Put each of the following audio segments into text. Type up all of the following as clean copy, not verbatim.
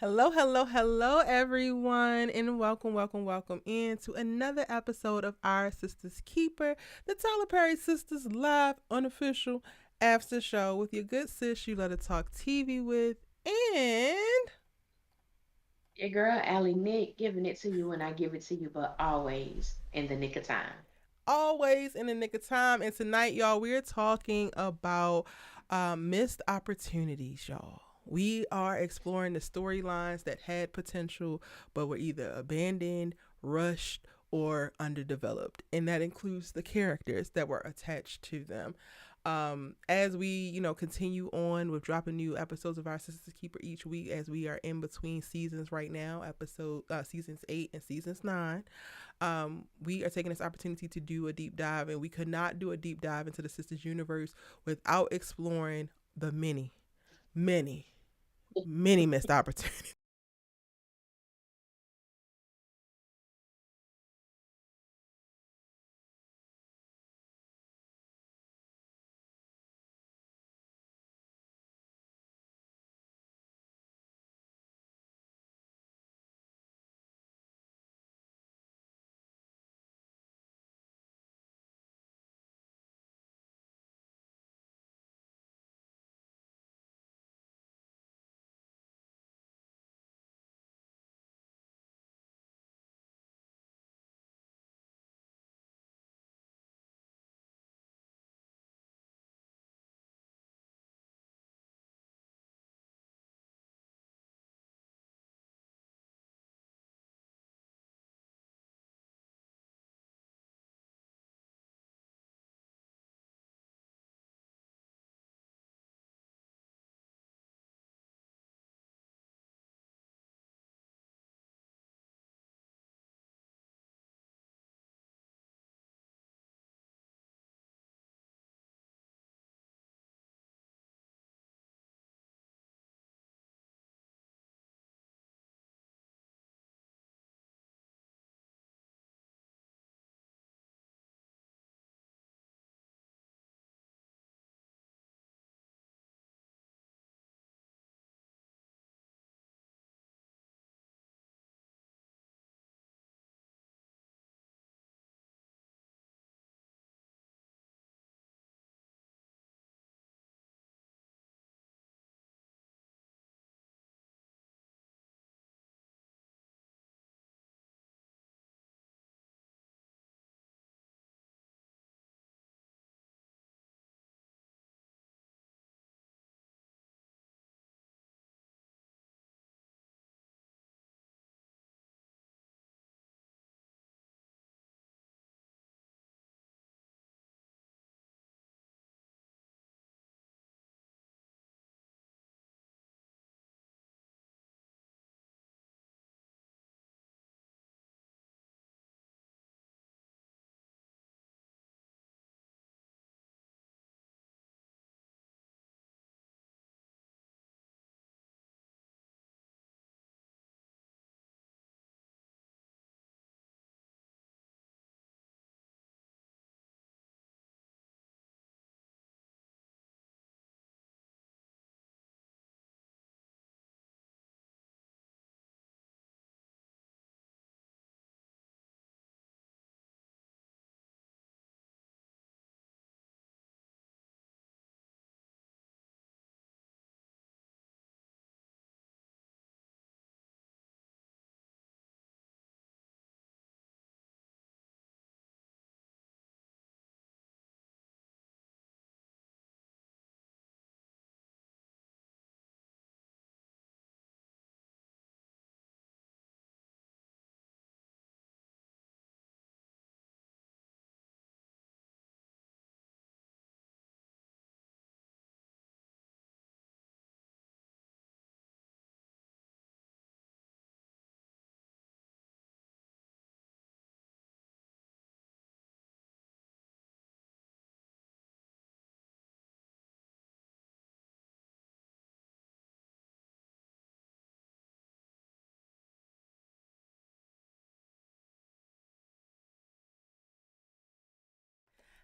Hello, hello, hello, everyone, and welcome into another episode of Our Sisters Keeper, the Tyler Perry Sisters live unofficial after show with your good sis you let her talk TV with, and Your girl Allie Nick giving it to you when I give it to you, but always in the nick of time. always in the nick of time. And tonight, y'all, we're talking about missed opportunities, y'all. We are exploring the storylines that had potential but were either abandoned, rushed, or underdeveloped. And that includes the characters that were attached to them. As we, continue on with dropping new episodes of Our Sisters Keeper each week, as we are in between seasons right now, seasons 8 and seasons 9. We are taking this opportunity to do a deep dive, and we could not do a deep dive into the Sisters universe without exploring the many, many missed opportunities.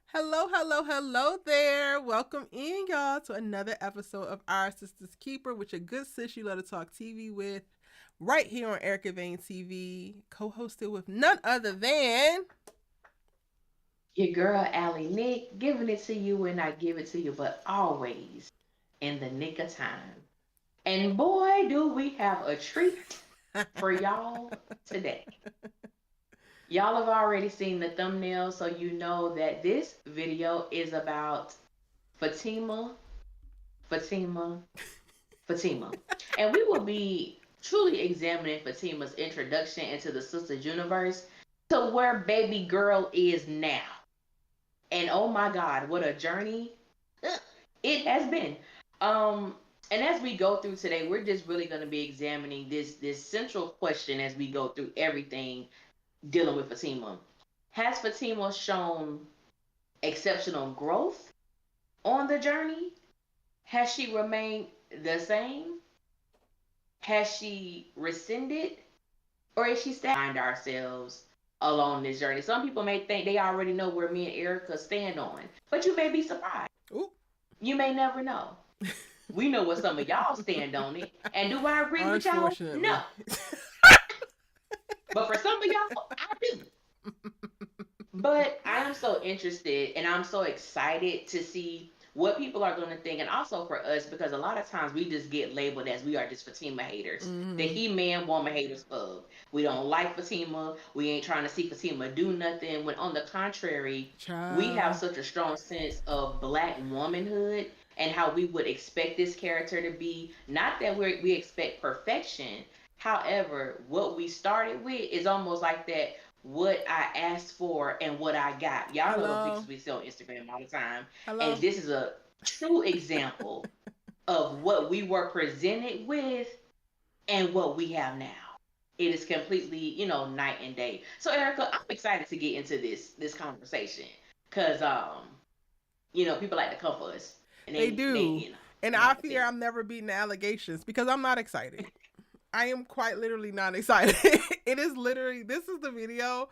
Hello, hello, hello there. Welcome in, y'all, to another episode of Our Sisters Keeper with your good sis you let her talk TV with. right here on Erica Vane TV, co-hosted with none other than Your girl Allie Nick, giving it to you when I give it to you, but always in the nick of time. And boy, do we have a treat for y'all today. Y'all have already seen the thumbnail, so you know that this video is about Fatima, Fatima, Fatima. And we will be truly examining Fatima's introduction into the Sisters universe to where baby girl is now. And oh my God, what a journey it has been. Um, and as we go through today, we're just really going to be examining this central question as we go through everything dealing with Fatima. Has Fatima shown exceptional growth on the journey? Has she remained the same? Has she rescinded? Or is she find ourselves along this journey? Some people may think they already know where me and Erica stand on, but you may be surprised. Ooh. You may never know. We know what some of y'all stand on it. And do I agree with y'all? No. But for some of y'all, I do. But I am so interested and I'm so excited to see what people are going to think, and also for us, because a lot of times we just get labeled as we are just Fatima haters, the He-Man woman haters club. We don't like Fatima. We ain't trying to see Fatima do nothing. When on the contrary, we have such a strong sense of Black womanhood and how we would expect this character to be. Not that we expect perfection. However, what we started with is almost like that what I asked for and what I got. Y'all know the pictures we see on Instagram all the time. Hello. And this is a true example of what we were presented with and what we have now. It is completely, night and day. So Erica, I'm excited to get into this conversation. Cause people like to come for us. And they do. And I fear I'm never beating the allegations because I'm not excited. I am quite literally not excited. It is literally, this is the video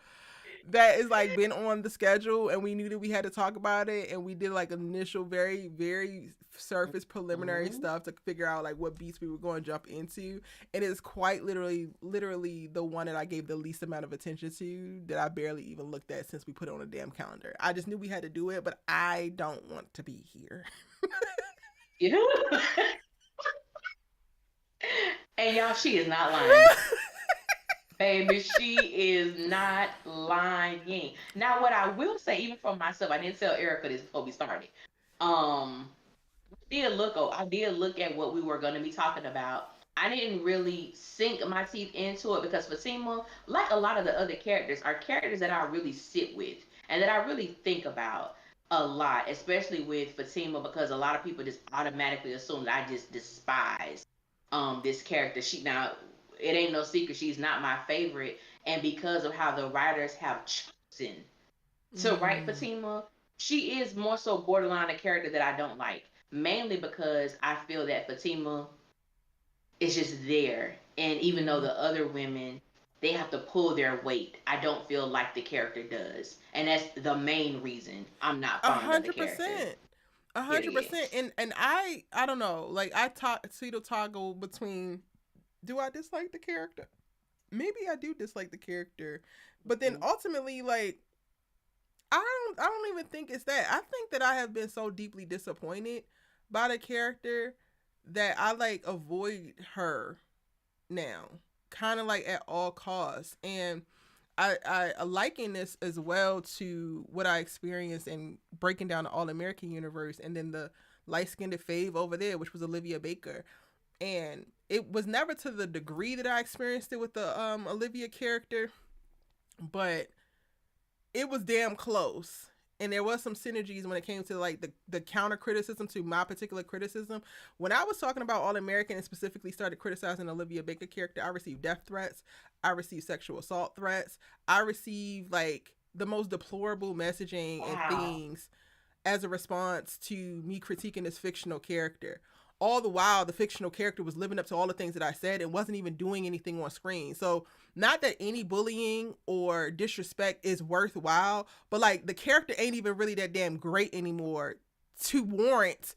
that is like been on the schedule and we knew that we had to talk about it, and we did like initial very, very surface preliminary stuff to figure out like what beats we were going to jump into. And it's quite literally the one that I gave the least amount of attention to, that I barely even looked at since we put it on a damn calendar. I just knew we had to do it, but I don't want to be here. Yeah. And y'all, she is not lying. Baby, she is not lying. Now, what I will say, even for myself, I didn't tell Erica this before we started. I did look at what we were going to be talking about. I didn't really sink my teeth into it because Fatima, like a lot of the other characters, are characters that I really sit with and that I really think about a lot, especially with Fatima, because a lot of people just automatically assume that I just despise this character. It ain't no secret she's not my favorite, and because of how the writers have chosen to write Fatima, she is more so borderline a character that I don't like, mainly because I feel that Fatima is just there, and even though the other women, they have to pull their weight, I don't feel like the character does, and that's the main reason I'm not fond of the character. 100%. And I don't know, like I see the toggle between, do I dislike the character? Maybe I do dislike the character, but then ultimately, like, I don't even think it's that. I think that I have been so deeply disappointed by the character that I like avoid her now, kind of like at all costs. And I liken this as well to what I experienced in breaking down the All-American universe, and then the light-skinned fave over there, which was Olivia Baker. And it was never to the degree that I experienced it with the Olivia character, but it was damn close. And there was some synergies when it came to like the counter criticism to my particular criticism. When I was talking about All-American and specifically started criticizing Olivia Baker character, I received death threats. I received sexual assault threats. I received like the most deplorable messaging and things as a response to me critiquing this fictional character. All the while, the fictional character was living up to all the things that I said and wasn't even doing anything on screen. So not that any bullying or disrespect is worthwhile, but like the character ain't even really that damn great anymore to warrant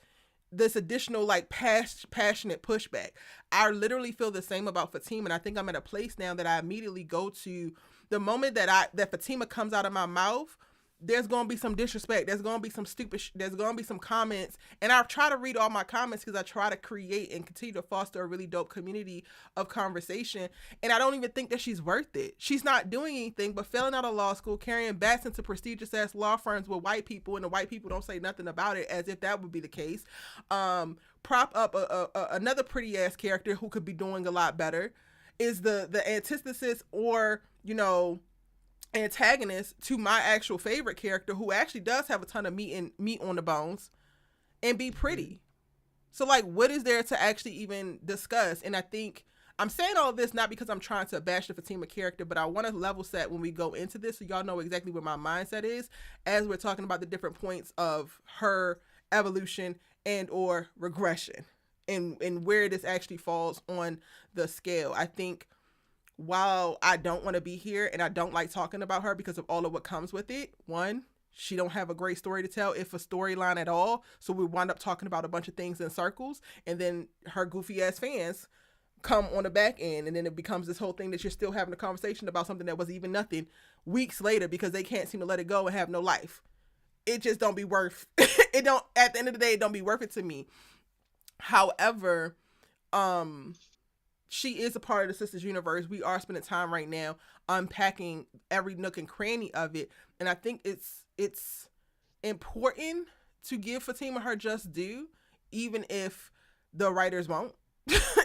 this additional like passionate pushback. I literally feel the same about Fatima, and I think I'm at a place now that I immediately go to the moment that Fatima comes out of my mouth. There's gonna be some disrespect. There's gonna be some stupid. There's gonna be some comments, and I try to read all my comments because I try to create and continue to foster a really dope community of conversation. And I don't even think that she's worth it. She's not doing anything but failing out of law school, carrying bats into prestigious ass law firms with white people, and the white people don't say nothing about it, as if that would be the case. Prop up another pretty ass character who could be doing a lot better. Is the antithesis, or antagonist to my actual favorite character, who actually does have a ton of meat on the bones and be pretty. So like, what is there to actually even discuss? And I think I'm saying all of this not because I'm trying to bash the Fatima character, but I want to level set when we go into this so y'all know exactly where my mindset is as we're talking about the different points of her evolution and or regression, and where this actually falls on the scale. I think while I don't want to be here and I don't like talking about her because of all of what comes with it, one, she don't have a great story to tell, if a storyline at all. So we wind up talking about a bunch of things in circles, and then her goofy ass fans come on the back end, and then it becomes this whole thing that you're still having a conversation about something that was even nothing weeks later because they can't seem to let it go and have no life. It just don't be worth it. Don't, at the end of the day, it don't be worth it to me. However, she is a part of the Sisters universe. We are spending time right now unpacking every nook and cranny of it, and I think it's important to give Fatima her just due, even if the writers won't,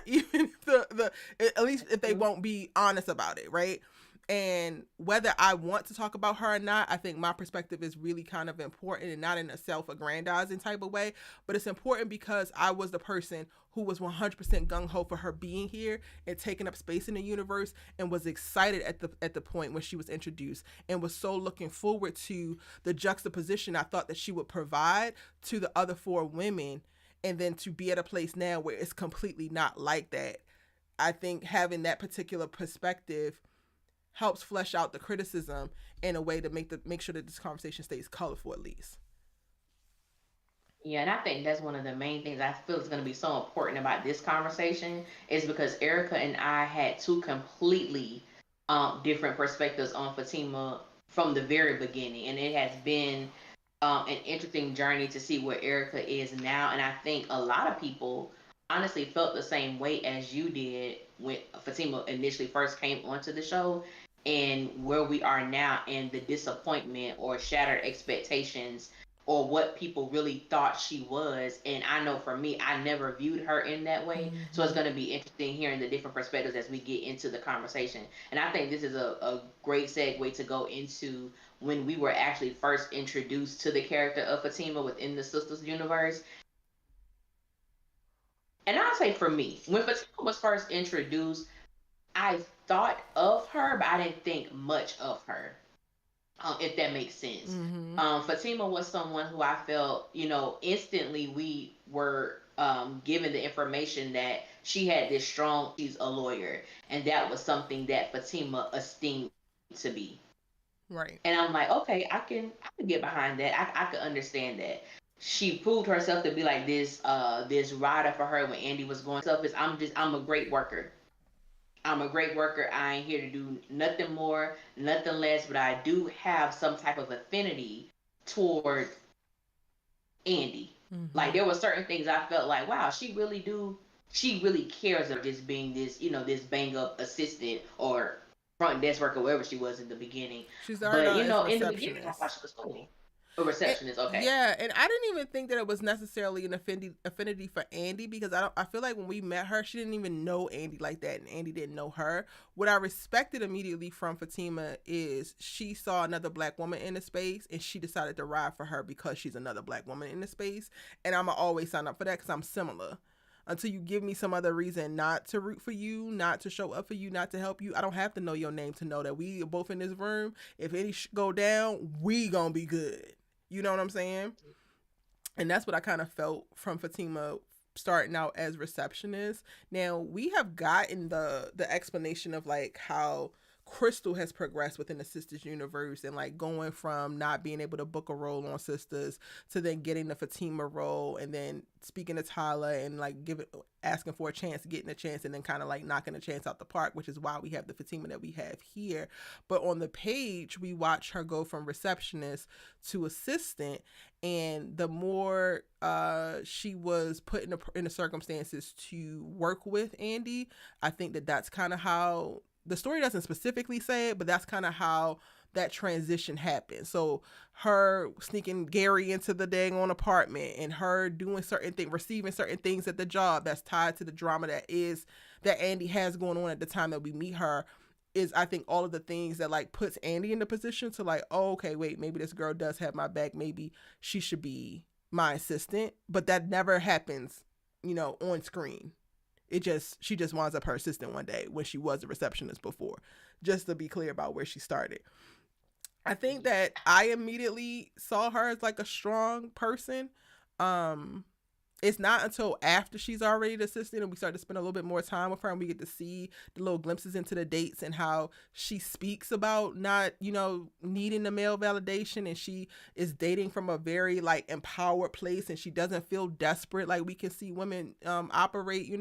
even if the at least if they won't be honest about it, right? And whether I want to talk about her or not, I think my perspective is really kind of important, and not in a self-aggrandizing type of way, but it's important because I was the person who was 100% gung-ho for her being here and taking up space in the universe, and was excited at the point when she was introduced, and was so looking forward to the juxtaposition I thought that she would provide to the other four women, and then to be at a place now where it's completely not like that. I think having that particular perspective helps flesh out the criticism in a way to make sure that this conversation stays colorful, at least. Yeah, and I think that's one of the main things I feel is going to be so important about this conversation is because Erica and I had two completely different perspectives on Fatima from the very beginning, and it has been an interesting journey to see where Erica is now. And I think a lot of people honestly felt the same way as you did when Fatima initially first came onto the show, and where we are now, and the disappointment or shattered expectations or what people really thought she was. And I know for me, I never viewed her in that way. So it's going to be interesting hearing the different perspectives as we get into the conversation. And I think this is a great segue to go into when we were actually first introduced to the character of Fatima within the Sisters universe. And I'll say for me, when Fatima was first introduced, I thought of her, but I didn't think much of her, if that makes sense. Mm-hmm. Fatima was someone who I felt, instantly we were given the information that she had this strong, she's a lawyer, and that was something that Fatima esteemed to be. Right. And I'm like, okay, I can get behind that. I could understand that. She proved herself to be like this rider for her when Andy was going stuff. Is I'm a great worker. I'm a great worker. I ain't here to do nothing more, nothing less, but I do have some type of affinity toward Andy. Mm-hmm. Like there were certain things I felt like, wow, she really cares of just being this, this bang up assistant or front desk worker, wherever she was in the beginning. She's But already in the beginning, I thought she was cool. A receptionist, okay. Yeah, and I didn't even think that it was necessarily an affinity for Andy, because I feel like when we met her, she didn't even know Andy like that, and Andy didn't know her. What I respected immediately from Fatima is she saw another black woman in the space, and she decided to ride for her because she's another black woman in the space, and I'ma always sign up for that because I'm similar. Until you give me some other reason not to root for you, not to show up for you, not to help you, I don't have to know your name to know that we are both in this room. If any go down, we gonna be good. You know what I'm saying? And that's what I kind of felt from Fatima starting out as receptionist. Now, we have gotten the explanation of like how Crystal has progressed within the Sisters universe, and like going from not being able to book a role on Sisters to then getting the Fatima role, and then speaking to Tyler and like giving asking for a chance, getting a chance, and then kind of like knocking a chance out the park, which is why we have the Fatima that we have here. But on the page, we watch her go from receptionist to assistant, and the more she was put in the circumstances to work with Andy, I think that that's kind of how the story doesn't specifically say it, but that's kind of how that transition happened. So her sneaking Gary into the dang on apartment, and her doing certain things, receiving certain things at the job that's tied to the drama that Andy has going on at the time that we meet her, is I think all of the things that like puts Andy in the position to like, oh, okay, wait, maybe this girl does have my back. Maybe she should be my assistant. But that never happens, on screen. She just winds up her assistant one day when she was a receptionist before. Just to be clear about where she started. I think that I immediately saw her as like a strong person. It's not until after she's already the assistant and we start to spend a little bit more time with her, and we get to see the little glimpses into the dates and how she speaks about not, needing the male validation, and she is dating from a very like empowered place, and she doesn't feel desperate like we can see women operate,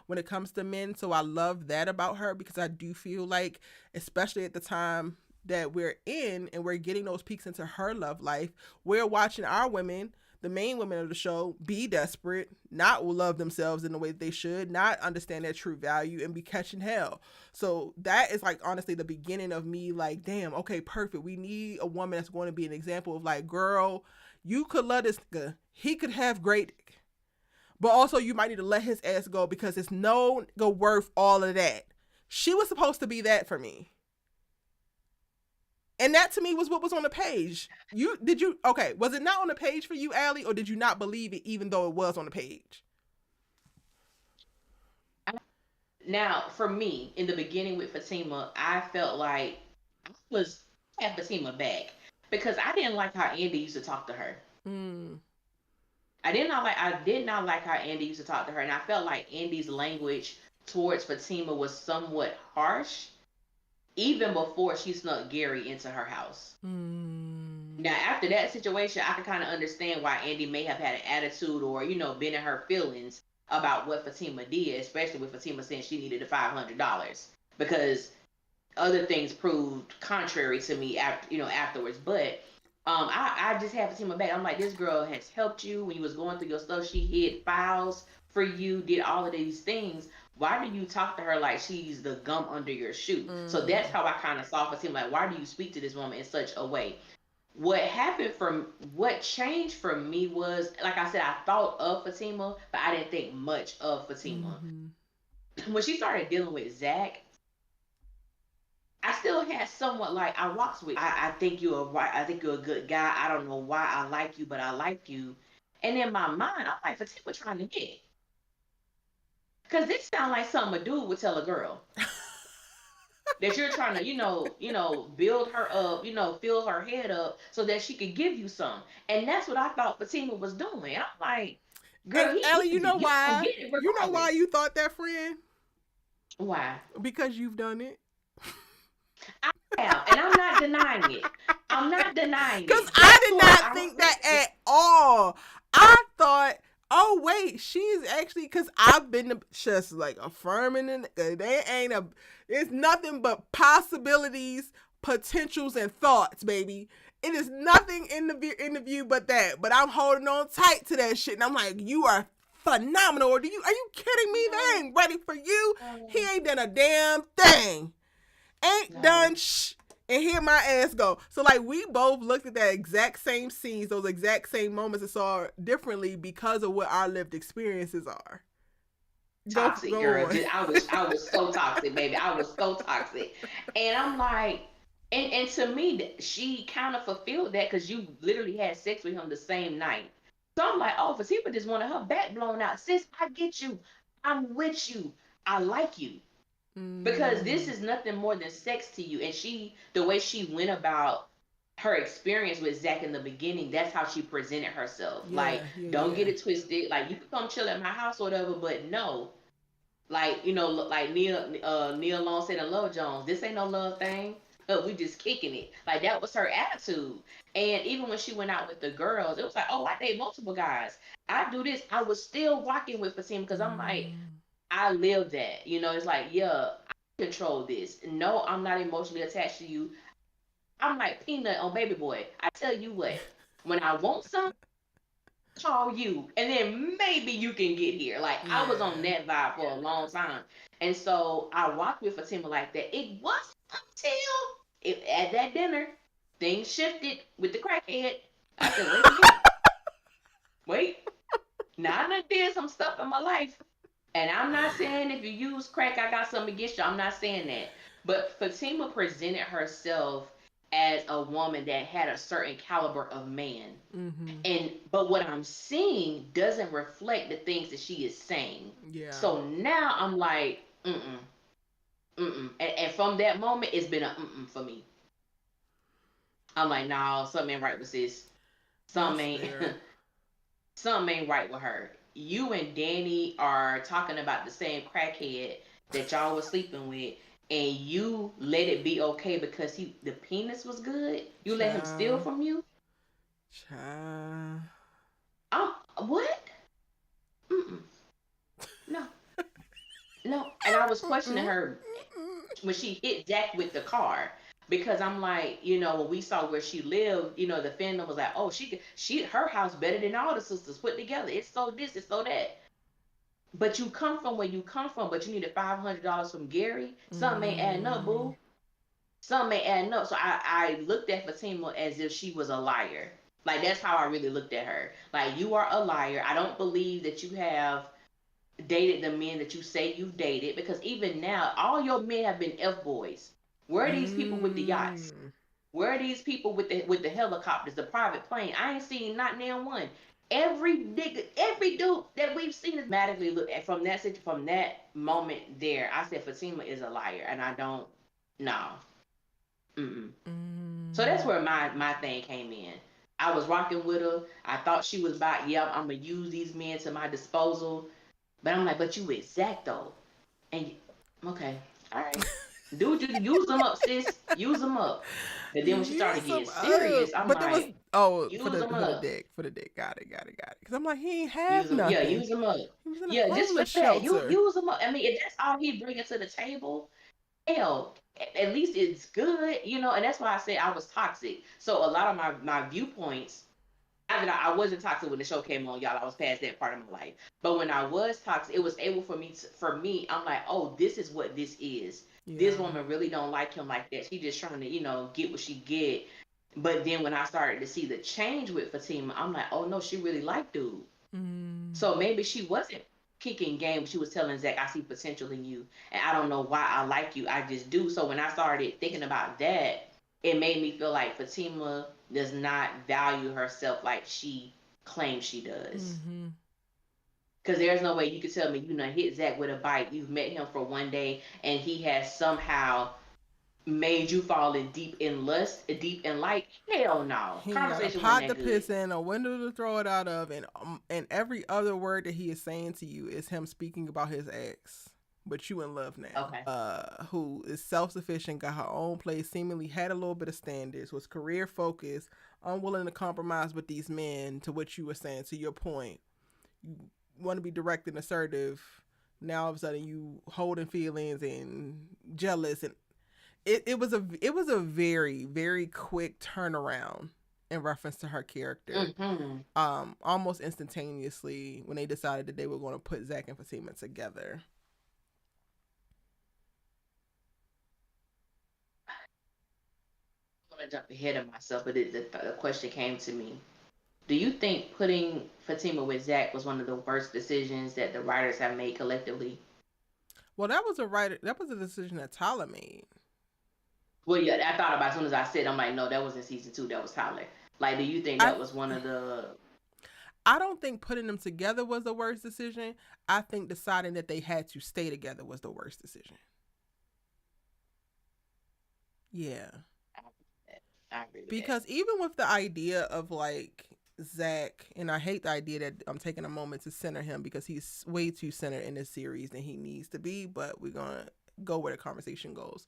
when it comes to men. So I love that about her, because I do feel like, especially at the time that we're in and we're getting those peeks into her love life, we're watching our women, the main women of the show, be desperate, not love themselves in the way that they should, not understand their true value, and be catching hell. So that is like honestly the beginning of me like, damn, okay, perfect. We need a woman that's going to be an example of like, girl, you could love this nigga. He could have great, but also you might need to let his ass go, because it's no go worth all of that. She was supposed to be that for me. And that to me was what was on the page. Was it not on the page for you, Allie, or did you not believe it even though it was on the page? Now, for me, in the beginning with Fatima, I felt like I was at Fatima back because I didn't like how Andy used to talk to her. Mm. I did not like how Andy used to talk to her, and I felt like Andy's language towards Fatima was somewhat harsh, even before she snuck Gary into her house. Mm. Now, after that situation, I can kind of understand why Andy may have had an attitude or, been in her feelings about what Fatima did, especially with Fatima saying she needed the $500 because other things proved contrary to me afterwards. But I just had Fatima back. I'm like, this girl has helped you when you was going through your stuff. She hid files for you, did all of these things. Why do you talk to her like she's the gum under your shoe? So that's how I kind of saw Fatima. Like, why do you speak to this woman in such a way? What changed for me was, like I said, I thought of Fatima, but I didn't think much of Fatima. Mm-hmm. When she started dealing with Zach, I still had somewhat like I rocks with. I think you're right. I think you're a good guy. I don't know why I like you, but I like you. And in my mind, I'm like, Fatima trying to get. Cause this sounds like something a dude would tell a girl that you're trying to, build her up, fill her head up so that she could give you some. And that's what I thought Fatima was doing. I'm like, And girl, Allie, you know you gonna why? get it You know why regardless. you thought that, friend? Why? Because you've done it. I have, and I'm not denying it. I'm not denying Because it. I That's did why not I think said that at all. I thought, oh wait, she's actually, because I've been just like affirming it. It's nothing but possibilities, potentials, and thoughts, baby. It is nothing in the interview but that. But I'm holding on tight to that shit, and I'm like, you are phenomenal. Or are you kidding me? They ain't ready for you. He ain't done a damn thing. Ain't no. done and here my ass go. So like we both looked at that exact same scenes, those exact same moments, and saw differently because of what our lived experiences are. Toxic Go girl. on. I was so toxic, baby. I was so toxic. And I'm like, and to me, she kind of fulfilled that because you literally had sex with him the same night. So I'm like, oh, Fatima just wanted her back blown out. Sis, I get you. I'm with you. I like you. Because this Mm, is nothing more than sex to you. And the way she went about her experience with Zach in the beginning, that's how she presented herself. Like, yeah, yeah, don't yeah. get it twisted. Like, you can come chill at my house or whatever, but no, Like, like Neil Long said in Love Jones, this ain't no love thing. We just kicking it. Like that was her attitude. And even when she went out with the girls, it was like, oh, I date multiple guys. I do this. I was still rocking with Fatima because I'm like, Mm. I live that. It's like, yeah, I control this. No, I'm not emotionally attached to you. I'm like Peanut on Baby Boy. I tell you what, when I want something, call you, and then maybe you can get here. Like I was on Yeah. that vibe for a long time, and so I rocked with Fatima like that. It wasn't until at that dinner things shifted with the crackhead. I said, wait a minute, wait. Now I done did some stuff in my life, and I'm not saying if you use crack, I got something against you. I'm not saying that, but Fatima presented herself as a woman that had a certain caliber of man. Mhm. And but what I'm seeing doesn't reflect the things that she is saying. Yeah. So now I'm like, and from that moment, it's been a for me. I'm like, nah, something ain't right with sis. That's Something ain't, fair. something ain't right with her. You and Danny are talking about the same crackhead that y'all was sleeping with, and you let it be okay because the penis was good. You let him steal Child. from you. Child. What? Mm-mm. No, no. And I was questioning Mm-mm. her Mm-mm. when she hit Jack with the car because I'm like, when we saw where she lived, the fandom was like, oh, her house better than all the sisters put together. It's so this, it's so that. But you come from where you come from, but you needed $500 from Gary. Something ain't adding up, Mm. boo. Something ain't adding up. So I looked at Fatima as if she was a liar. Like that's how I really looked at her. Like you are a liar. I don't believe that you have dated the men that you say you've dated because even now, all your men have been F boys. Where are these people with the yachts? Mm. Where are these people with the helicopters, the private plane? I ain't seen not now one. Every nigga, every dude that we've seen is automatically look at from that moment there. I said Fatima is a liar, and I don't. No. Mm-mm. So that's Mm. where my thing came in. I was rocking with her. I thought she was about, yep, I'm gonna use these men to my disposal. But I'm like, but you exact though. And okay, all right. Do what you use them up, sis. Use them up. But then when she Use started some getting up. serious, I'm But there was like, for use the them for the up. dick. For the dick. Got it, got it, got it. Because I'm like, he ain't Use have them. Yeah, nothing. use them up. He was in a Yeah, just for homeless that. You shelter. use them up. I mean, if that's all he bringing to the table, hell, at least it's good. And that's why I say I was toxic. So a lot of my viewpoints. I wasn't toxic when the show came on, y'all. I was past that part of my life. But when I was toxic, it was able for me. I'm like, oh, this is what this is. This Yeah. woman really don't like him like that. She just trying to, get what she get. But then when I started to see the change with Fatima, I'm like, oh no, she really liked dude. Mm. So maybe she wasn't kicking game. She was telling Zach, I see potential in you, and I don't know why I like you. I just do. So when I started thinking about that, it made me feel like Fatima does not value herself like she claims she does. Mm-hmm. Because there's no way you could tell me you know hit Zach with a bite. You've met him for one day, and he has somehow made you fall in deep in lust, deep in like hell no. He ain't got a Conversation wasn't pot to that good. piss in, a window to throw it out of, and every other word that he is saying to you is him speaking about his ex. But you in love now. Okay. Who is self sufficient, got her own place, seemingly had a little bit of standards, was career focused, unwilling to compromise with these men. To what you were saying, to your point, you want to be direct and assertive. Now all of a sudden you holding feelings and jealous, and it was a very very quick turnaround in reference to her character. Mm-hmm. Almost instantaneously when they decided that they were going to put Zach and Fatima together. I'm gonna jump ahead of myself, but the question came to me. Do you think putting Fatima with Zach was one of the worst decisions that the writers have made collectively? Well, that was a decision that Tyler made. Well, yeah, I thought about it as soon as I said, I'm like, no, that was in season two. That was Tyler. Like, do you think I that was one of the? I don't think putting them together was the worst decision. I think deciding that they had to stay together was the worst decision. Yeah. I agree with that. Because even with the idea of like Zach, and I hate the idea that I'm taking a moment to center him because he's way too centered in this series than he needs to be, but we're going to go where the conversation goes.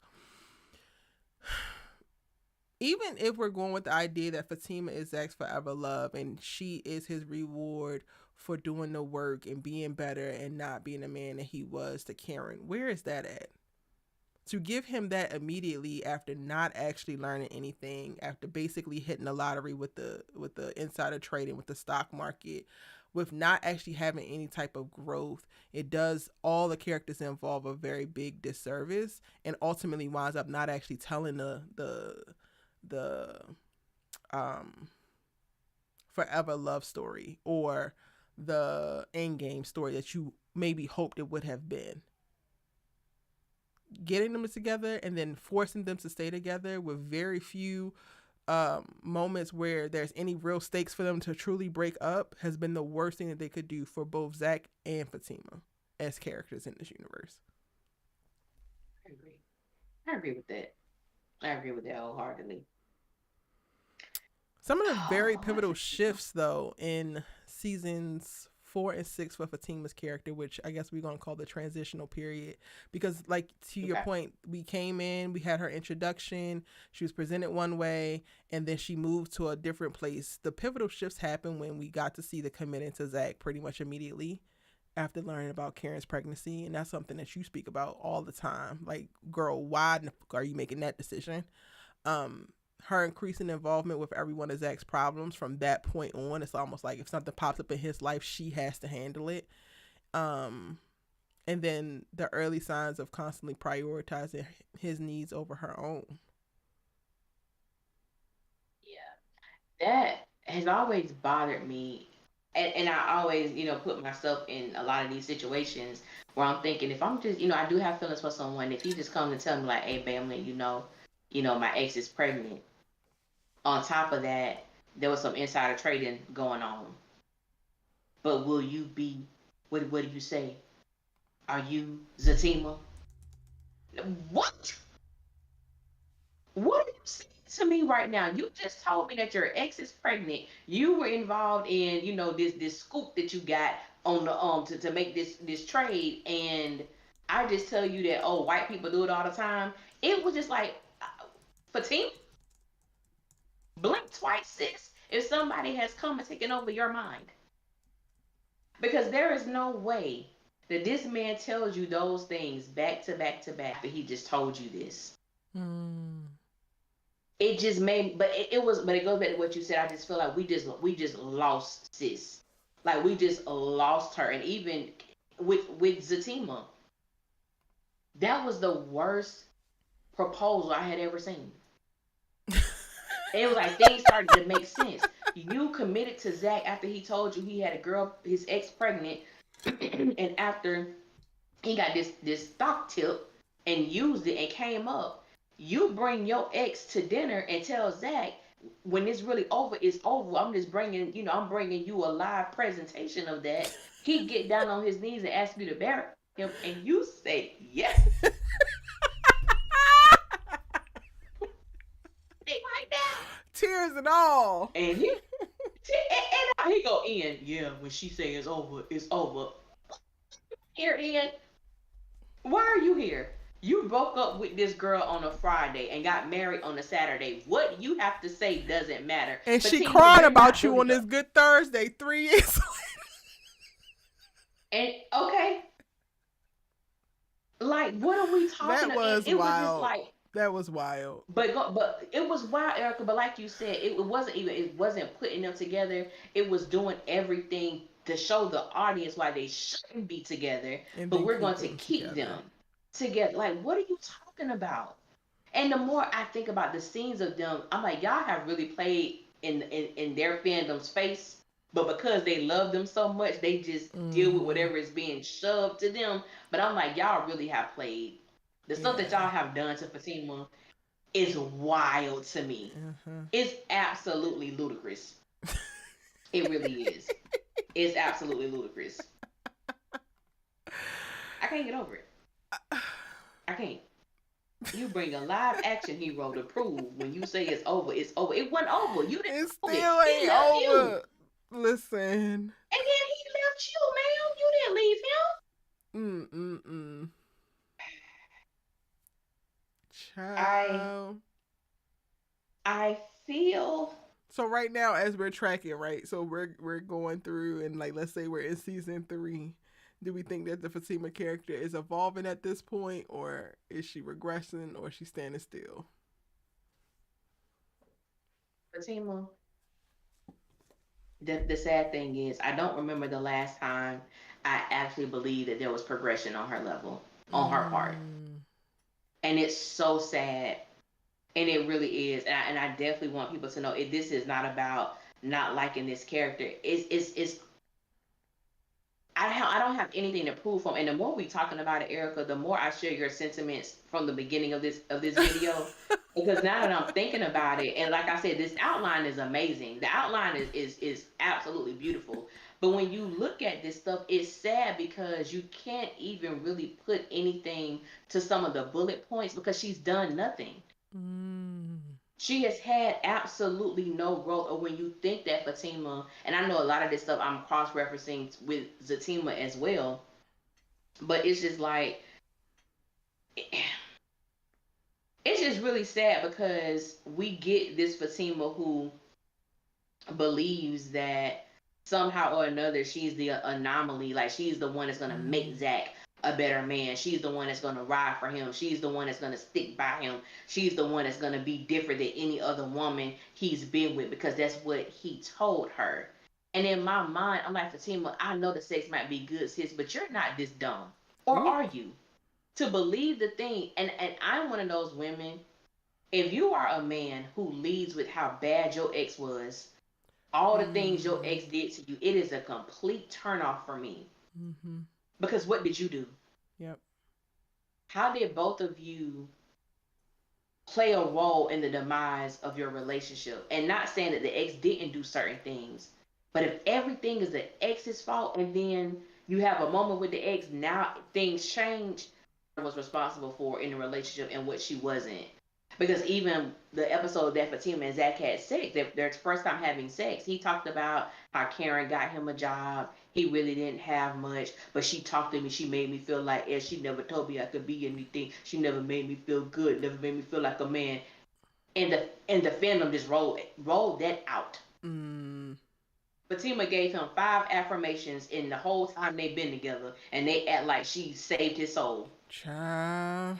Even if we're going with the idea that Fatima is Zach's forever love and she is his reward for doing the work and being better and not being the man that he was to Karen, where is that at? To give him that immediately after not actually learning anything, after basically hitting the lottery with the insider trading with the stock market, with not actually having any type of growth, it does all the characters involved a very big disservice and ultimately winds up not actually telling the forever love story or the end game story that you maybe hoped it would have been. Getting them together and then forcing them to stay together with very few moments where there's any real stakes for them to truly break up has been the worst thing that they could do for both Zach and Fatima as characters in this universe. I agree. I agree with that. I agree with that wholeheartedly. Some of the very Oh, my pivotal Fatima. shifts, though, in seasons 4 and 6 for Fatima's character, which I guess we're going to call the transitional period. Because, like, to your Okay. point, we came in, we had her introduction, she was presented one way, and then she moved to a different place. The pivotal shifts happened when we got to see the committing to Zach pretty much immediately after learning about Karen's pregnancy. And that's something that you speak about all the time. Like, girl, why the fuck are you making that decision? um Her increasing involvement with every one of Zach's problems from that point on, it's almost like if something pops up in his life, she has to handle it. um and then the early signs of constantly prioritizing his needs over her own. Yeah. That has always bothered me. And I always, put myself in a lot of these situations where I'm thinking if I'm just, I do have feelings for someone. If he just comes and tell me like, hey, babe, my ex is pregnant. On top of that, there was some insider trading going on. But will you be? What do you say? Are you Zatima? What? What are you saying to me right now? You just told me that your ex is pregnant. You were involved in, this scoop that you got on the to make this trade, and I just tell you that white people do it all the time. It was just like, Fatima, blink twice, sis. If somebody has come and taken over your mind, because there is no way that this man tells you those things back to back to back after he just told you this. Mm. It just made, but it goes back to what you said. I just feel like we just lost sis, like we just lost her. And even with Zatima, that was the worst proposal I had ever seen. It was like things started to make sense. You committed to Zach after he told you he had a girl, his ex pregnant, and after he got this stock tip and used it and came up. You bring your ex to dinner and tell Zach when it's really over, it's over. I'm bringing you a live presentation of that. He get down on his knees and ask you to marry him, and you say yes. Like that, Tears and all. and he go in. Yeah, when she say it's over, it's over. Here, in. Why are you here? You broke up with this girl on a Friday and got married on a Saturday. What you have to say doesn't matter. And she Fatima, crying you're about not you really on this good Thursday 3 years. And okay, like what are we talking That about? was It was just wild. like, That was wild. but it was wild, Erica. But like you said, it wasn't putting them together. It was doing everything to show the audience why they shouldn't be together. And But then we're going keep to them keep together. them together. Like, what are you talking about? And the more I think about the scenes of them, I'm like, y'all have really played in their fandom's face. But because they love them so much, they just deal with Mm-hmm. whatever is being shoved to them. But I'm like, y'all really have played. The stuff that Yeah. y'all have done to Fatima is wild to me. Uh-huh. It's absolutely ludicrous. It really is. It's absolutely ludicrous. I can't get over it. I can't. You bring a live action hero to prove when you say it's over, it's over. It wasn't over. You didn't It know it. still He ain't left you. over. Listen. And then he left you, ma'am. You didn't leave Mm-mm-mm. him. I Child. I feel So right now, as we're tracking, right? So we're going through, and like, let's say we're in season 3. Do we think that the Fatima character is evolving at this point, or is she regressing, or is she standing still? Fatima. The sad thing is, I don't remember the last time I actually believed that there was progression on her level, on her part, Mm. and it's so sad, and it really is. And I definitely want people to know this is not about not liking this character. It's I don't have anything to prove from. And the more we talking about it, Erica, the more I share your sentiments from the beginning of this video. Because now that I'm thinking about it, and like I said, this outline is amazing. The outline is absolutely beautiful. But when you look at this stuff, it's sad because you can't even really put anything to some of the bullet points because she's done nothing. Mm. She has had absolutely no growth. Or when you think that Fatima, and I know a lot of this stuff I'm cross referencing with Zatima as well, but it's just like, it's just really sad because we get this Fatima who believes that somehow or another she's the anomaly. Like she's the one that's gonna make Mm. Zach a better man. She's the one that's gonna ride for him. She's the one that's gonna stick by him. She's the one that's gonna be different than any other woman he's been with because that's what he told her. And in my mind, I'm like, Fatima, I know the sex might be good, sis, but you're not this dumb. Or Ooh. are you? To believe the thing, and I'm one of those women, if you are a man who leads with how bad your ex was, all the things your Mm. ex did to you, it is a complete turnoff for me. Mm-hmm. Because what did you do? Yep. How did both of you play a role in the demise of your relationship? And not saying that the ex didn't do certain things, but if everything is the ex's fault and then you have a moment with the ex, now things change, was responsible for in the relationship and what she wasn't. Because even the episode that Fatima and Zach had sex, their first time having sex, he talked about how Karen got him a job. He really didn't have much, but she talked to me. She made me feel like she never told me I could be anything. She never made me feel good. Never made me feel like a man. And the fandom just rolled that out. Mm. Fatima gave him 5 affirmations in the whole time they've been together, and they act like she saved his soul. Child.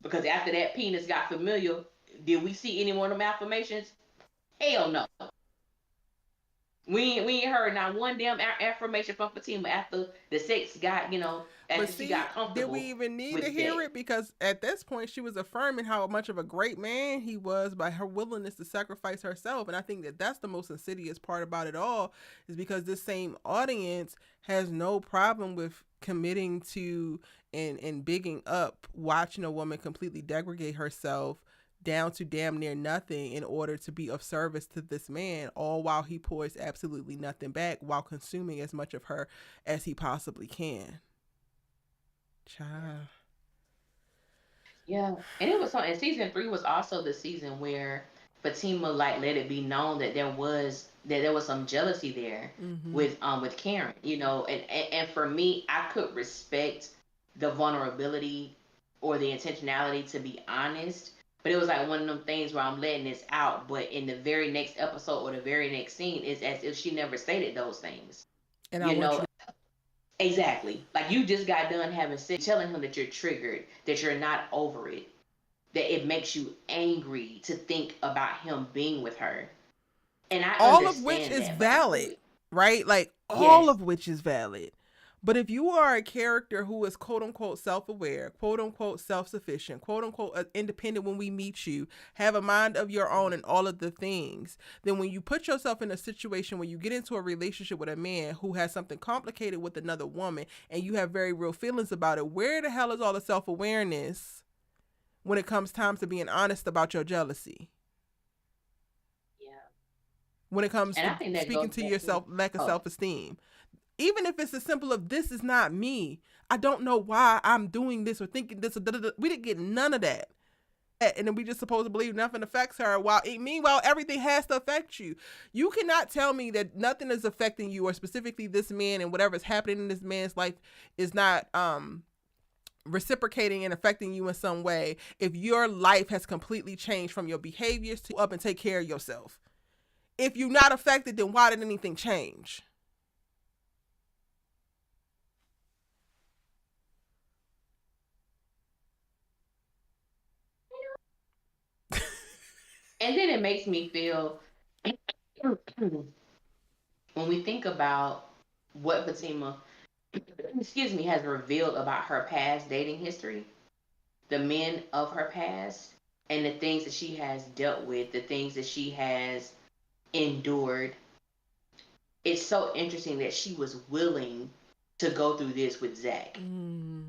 Because after that penis got familiar, did we see any more of them affirmations? Hell no. We ain't heard not one damn affirmation from Fatima after the sex got, But after she see, got did we comfortable even need to with hear Zach. it? Because at this point, she was affirming how much of a great man he was by her willingness to sacrifice herself. And I think that that's the most insidious part about it all, is because this same audience has no problem with committing to and bigging up watching a woman completely degrade herself down to damn near nothing in order to be of service to this man, all while he pours absolutely nothing back while consuming as much of her as he possibly can. Child. Yeah, and it was so. And season 3 was also the season where Fatima like let it be known that there was some jealousy there Mm-hmm. with Karen, and for me, I could respect the vulnerability or the intentionality to be honest, but it was like one of them things where I'm letting this out, but in the very next episode or the very next scene, it's as if she never stated those things, And I you want know. you. Exactly. Like you just got done having sex, telling him that you're triggered, that you're not over it, that it makes you angry to think about him being with her. And I All of which understand is that, but I valid, really, right? Like, all yes, of which is valid. But if you are a character who is quote unquote self aware, quote unquote self sufficient, quote unquote independent when we meet you, have a mind of your own, and all of the things, then when you put yourself in a situation where you get into a relationship with a man who has something complicated with another woman and you have very real feelings about it, where the hell is all the self awareness when it comes time to being honest about your jealousy? yeah. When it comes And I to think that speaking goes to back to, yourself, lack of oh, self-esteem, even if it's as simple of this is not me, I don't know why I'm doing this or thinking this, or da, da, da. We didn't get none of that. and then we just supposed to believe nothing affects her. While meanwhile, everything has to affect you. You cannot tell me that nothing is affecting you, or specifically this man and whatever is happening in this man's life is not reciprocating and affecting you in some way. If your life has completely changed from your behaviors to up and take care of yourself. If you're not affected, then why did anything change? And then it makes me feel when we think about what Fatima, excuse me, has revealed about her past dating history, the men of her past, and the things that she has dealt with, the things that she has endured. It's so interesting that she was willing to go through this with Zach. Mm.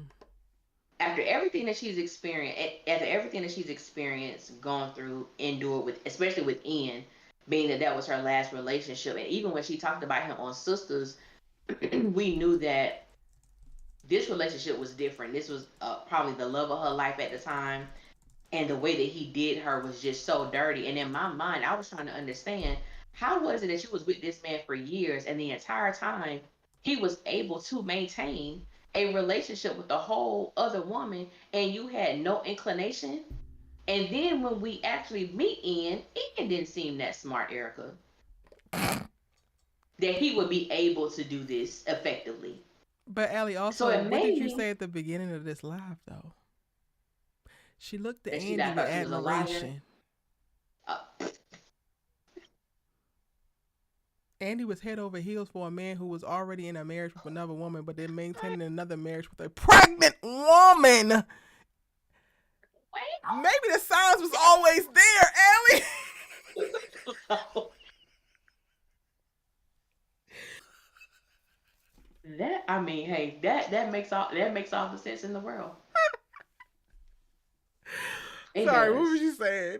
After everything that she's experienced, after everything that she's experienced, gone through, endured with, especially with Ian, being that that was her last relationship, and even when she talked about him on Sisters, we knew that this relationship was different. This was probably the love of her life at the time, and the way that he did her was just so dirty. And in my mind, I was trying to understand how was it that she was with this man for years, and the entire time he was able to maintain a relationship with a whole other woman, and you had no inclination. And then when we actually meet Ian didn't seem that smart, Erica, that he would be able to do this effectively. But Allie, So also, it what did made you me say at the beginning of this live though? She looked at that she Andy that I with thought she was a liar. admiration. Uh, Andy was head over heels for a man who was already in a marriage with another woman, but then maintaining another marriage with a pregnant woman. Maybe the signs was always there, Allie. that I mean, hey, that makes all the sense in the world. It Sorry, what was does. you saying?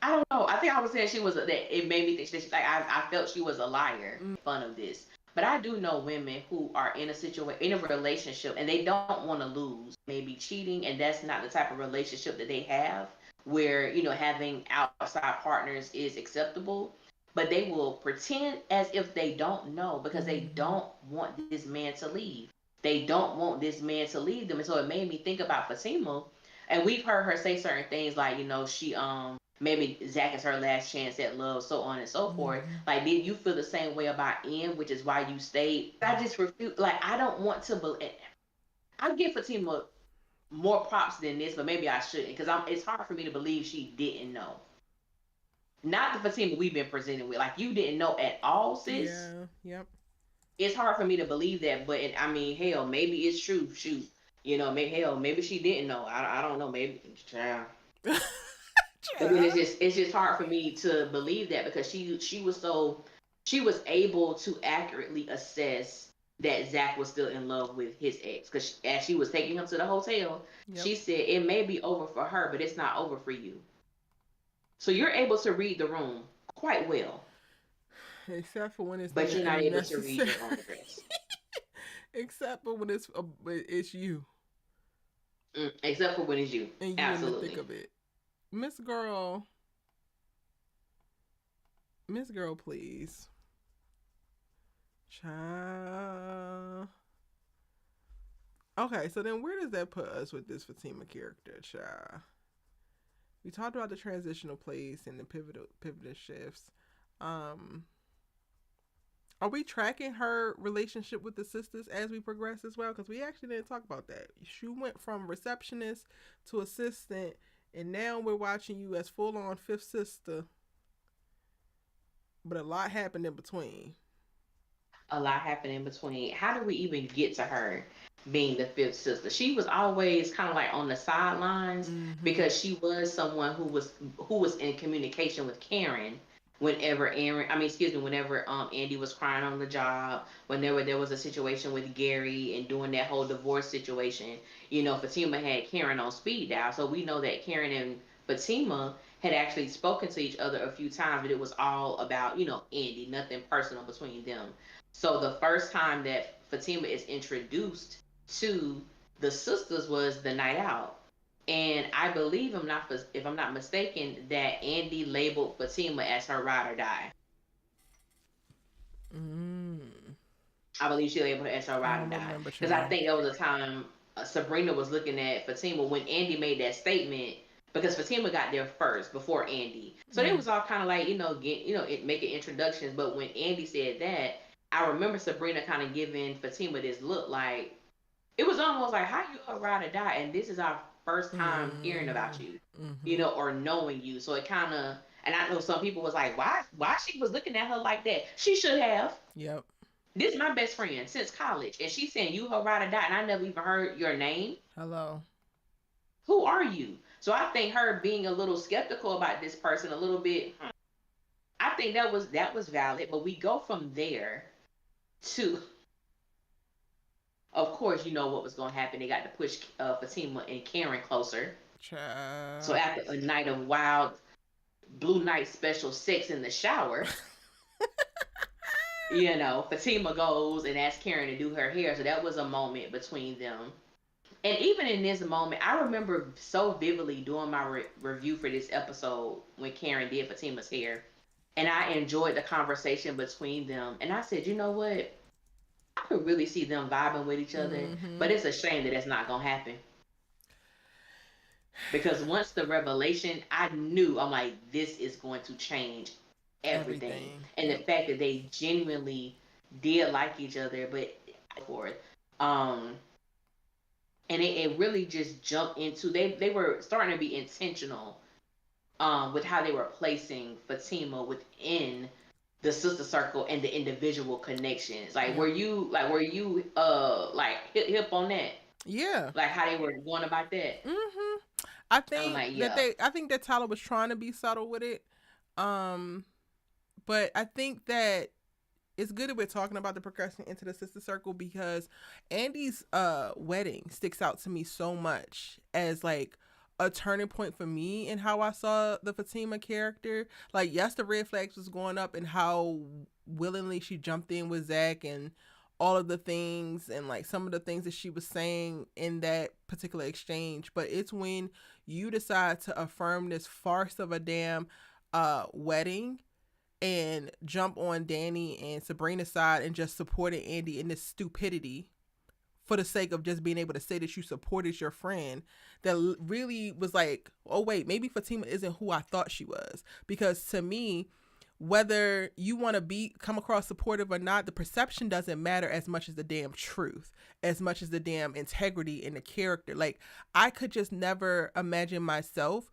I don't know. I think I was saying she was that it made me think that like I felt she was a liar. Mm. Fun of this, but I do know women who are in a situation in a relationship and they don't want to lose. Maybe cheating, and that's not the type of relationship that they have. Where having outside partners is acceptable, but they will pretend as if they don't know because they Mm-hmm. don't want this man to leave. They don't want this man to leave them, and so it made me think about Fatima. And we've heard her say certain things like, she maybe Zach is her last chance at love, so on and so forth. Mm-hmm. Like, did you feel the same way about Ian, which is why you stayed? I just refuse. Like, I don't want to believe. I give Fatima more props than this, but maybe I shouldn't because it's hard for me to believe she didn't know. Not the Fatima we've been presented with. Like, you didn't know at all, sis. Yeah. Yep. It's hard for me to believe that, but I mean, hell, maybe it's true. Shoot, maybe she didn't know. I don't know. Maybe, child. But then Yeah. it's just hard for me to believe that because she was able to accurately assess that Zach was still in love with his ex because as she was taking him to the hotel, Yep. she said it may be over for her, but it's not over for you. So you're able to read the room quite well, Except for when it's but you're not able to read unnecessary. your own address. Except for when it's you Except for when it's you. and you in the thick Absolutely. of it. Miss Girl, Miss Girl, please. Child. Okay, so then where does that put us with this Fatima character, child? We talked about the transitional place and the pivotal shifts. Um, are we tracking her relationship with the sisters as we progress as well? Because we actually didn't talk about that. She went from receptionist to assistant, and now we're watching you as full on fifth sister, but a lot happened in between. A lot happened in between. How do we even get to her being the fifth sister? She was always kind of like on the sidelines Mm-hmm. because she was someone who was in communication with Karen whenever whenever Andy was crying on the job, whenever there was a situation with Gary and doing that whole divorce situation, Fatima had Karen on speed dial. So we know that Karen and Fatima had actually spoken to each other a few times, but it was all about, Andy, nothing personal between them. So the first time that Fatima is introduced to the sisters was the night out. And I believe if I'm not mistaken, that Andy labeled Fatima as her ride or die. Mm. I believe she labeled her as her I ride or don't die. remember, Because I child. think there was a time Sabrina was looking at Fatima when Andy made that statement. Because Fatima got there first before Andy, so they Mm. was all kind of like making introductions. But when Andy said that, I remember Sabrina kind of giving Fatima this look like it was almost like how you a ride or die, and this is our first time hearing about Mm. you, Mm-hmm. or knowing you. So it kind of, and I know some people was like, why she was looking at her like that? She should have. Yep. This is my best friend since college, and she's saying you her ride or die, and I never even heard your name. Hello. Who are you? So I think her being a little skeptical about this person, a little bit, I think that was valid. But we go from there to, of course, you know what was going to happen. They got to push Fatima and Karen closer. So Child. after a night of wild blue night special sex in the shower, Fatima goes and asks Karen to do her hair. So that was a moment between them. And even in this moment, I remember so vividly doing my review for this episode when Karen did Fatima's hair. And I enjoyed the conversation between them. And I said, you know what? I could really see them vibing with each other. Mm-hmm. But it's a shame that that's not going to happen. Because once the revelation, I knew, I'm like, this is going to change everything. Everything. And the Yep. fact that they genuinely did like each other, but for it. Um, and it really just jumped into they were starting to be intentional with how they were placing Fatima within the sister circle and the individual connections. Like Yep. were you like hip on that? Yeah. Like how they were going about that? Mm-hmm. I I'm think like, that yeah. Tyler was trying to be subtle with it. Um, but I think that it's good that we're talking about the progression into the sister circle because Andy's wedding sticks out to me so much as like a turning point for me in how I saw the Fatima character. Like, yes, the red flags was going up and how willingly she jumped in with Zach and all of the things and like some of the things that she was saying in that particular exchange. But it's when you decide to affirm this farce of a damn wedding and jump on Danny and Sabrina's side and just supported Andy in this stupidity for the sake of just being able to say that you supported your friend that really was like, oh wait, maybe Fatima isn't who I thought she was. Because to me, whether you want to be come across supportive or not, the perception doesn't matter as much as the damn truth, as much as the damn integrity in the character. Like, I could just never imagine myself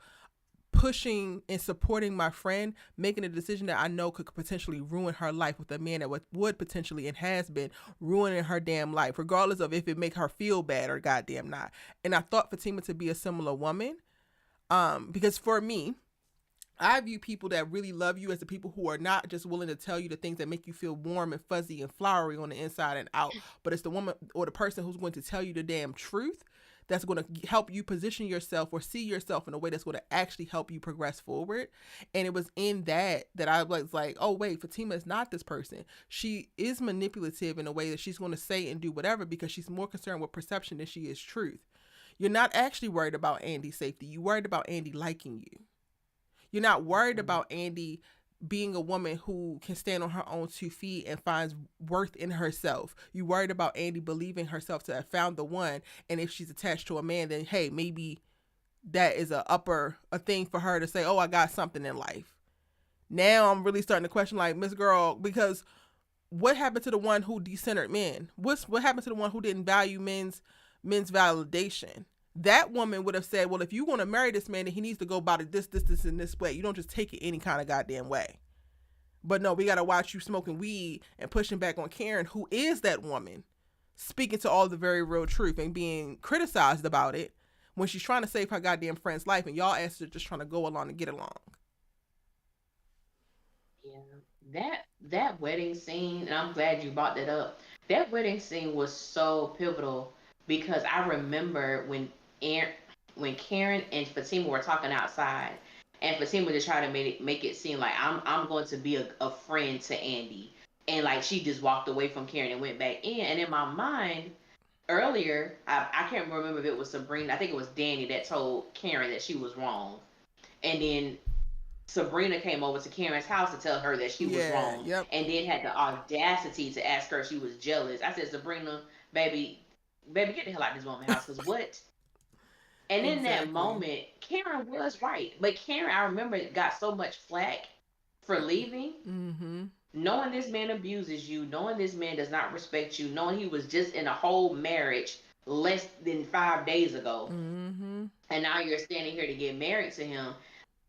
pushing and supporting my friend, making a decision that I know could potentially ruin her life with a man that would potentially and has been ruining her damn life, regardless of if it make her feel bad or goddamn not. And I thought Fatima to be a similar woman, because for me, I view people that really love you as the people who are not just willing to tell you the things that make you feel warm and fuzzy and flowery on the inside and out, but it's the woman or the person who's going to tell you the damn truth that's going to help you position yourself or see yourself in a way that's going to actually help you progress forward. And it was in that I was like, oh wait, Fatima is not this person. She is manipulative in a way that she's going to say and do whatever because she's more concerned with perception than she is truth. You're not actually worried about Andy's safety. You're worried about Andy liking you. You're not worried Mm-hmm. about Andy being a woman who can stand on her own 2 feet and finds worth in herself. You worried about Andy believing herself to have found the one, and if she's attached to a man, then hey, maybe that is a thing for her to say, oh, I got something in life. Now I'm really starting to question, like, Miss Girl, because what happened to the one who decentered men? What happened to the one who didn't value men's validation? That woman would have said, well, if you want to marry this man, then he needs to go about it this, and this way. You don't just take it any kind of goddamn way. But no, we got to watch you smoking weed and pushing back on Karen, who is that woman, speaking to all the very real truth and being criticized about it when she's trying to save her goddamn friend's life, and y'all asses are just trying to go along and get along. Yeah, that wedding scene, and I'm glad you brought that up. That wedding scene was so pivotal because I remember Aaron, when Karen and Fatima were talking outside, and Fatima just tried to make it seem like I'm going to be a friend to Andy, and like she just walked away from Karen and went back in. And in my mind, earlier, I can't remember if it was Sabrina. I think it was Danny that told Karen that she was wrong, and then Sabrina came over to Karen's house to tell her that she was Yeah. wrong, Yep. and then had the audacity to ask her if she was jealous. I said, Sabrina, baby, baby, get the hell out of this woman's house, cause what? And in that Exactly. moment, Karen was right, but Karen, I remember, got so much flack for leaving, Mm-hmm. knowing this man abuses you, knowing this man does not respect you, knowing he was just in a whole marriage less than 5 days ago, Mm-hmm. and now you're standing here to get married to him.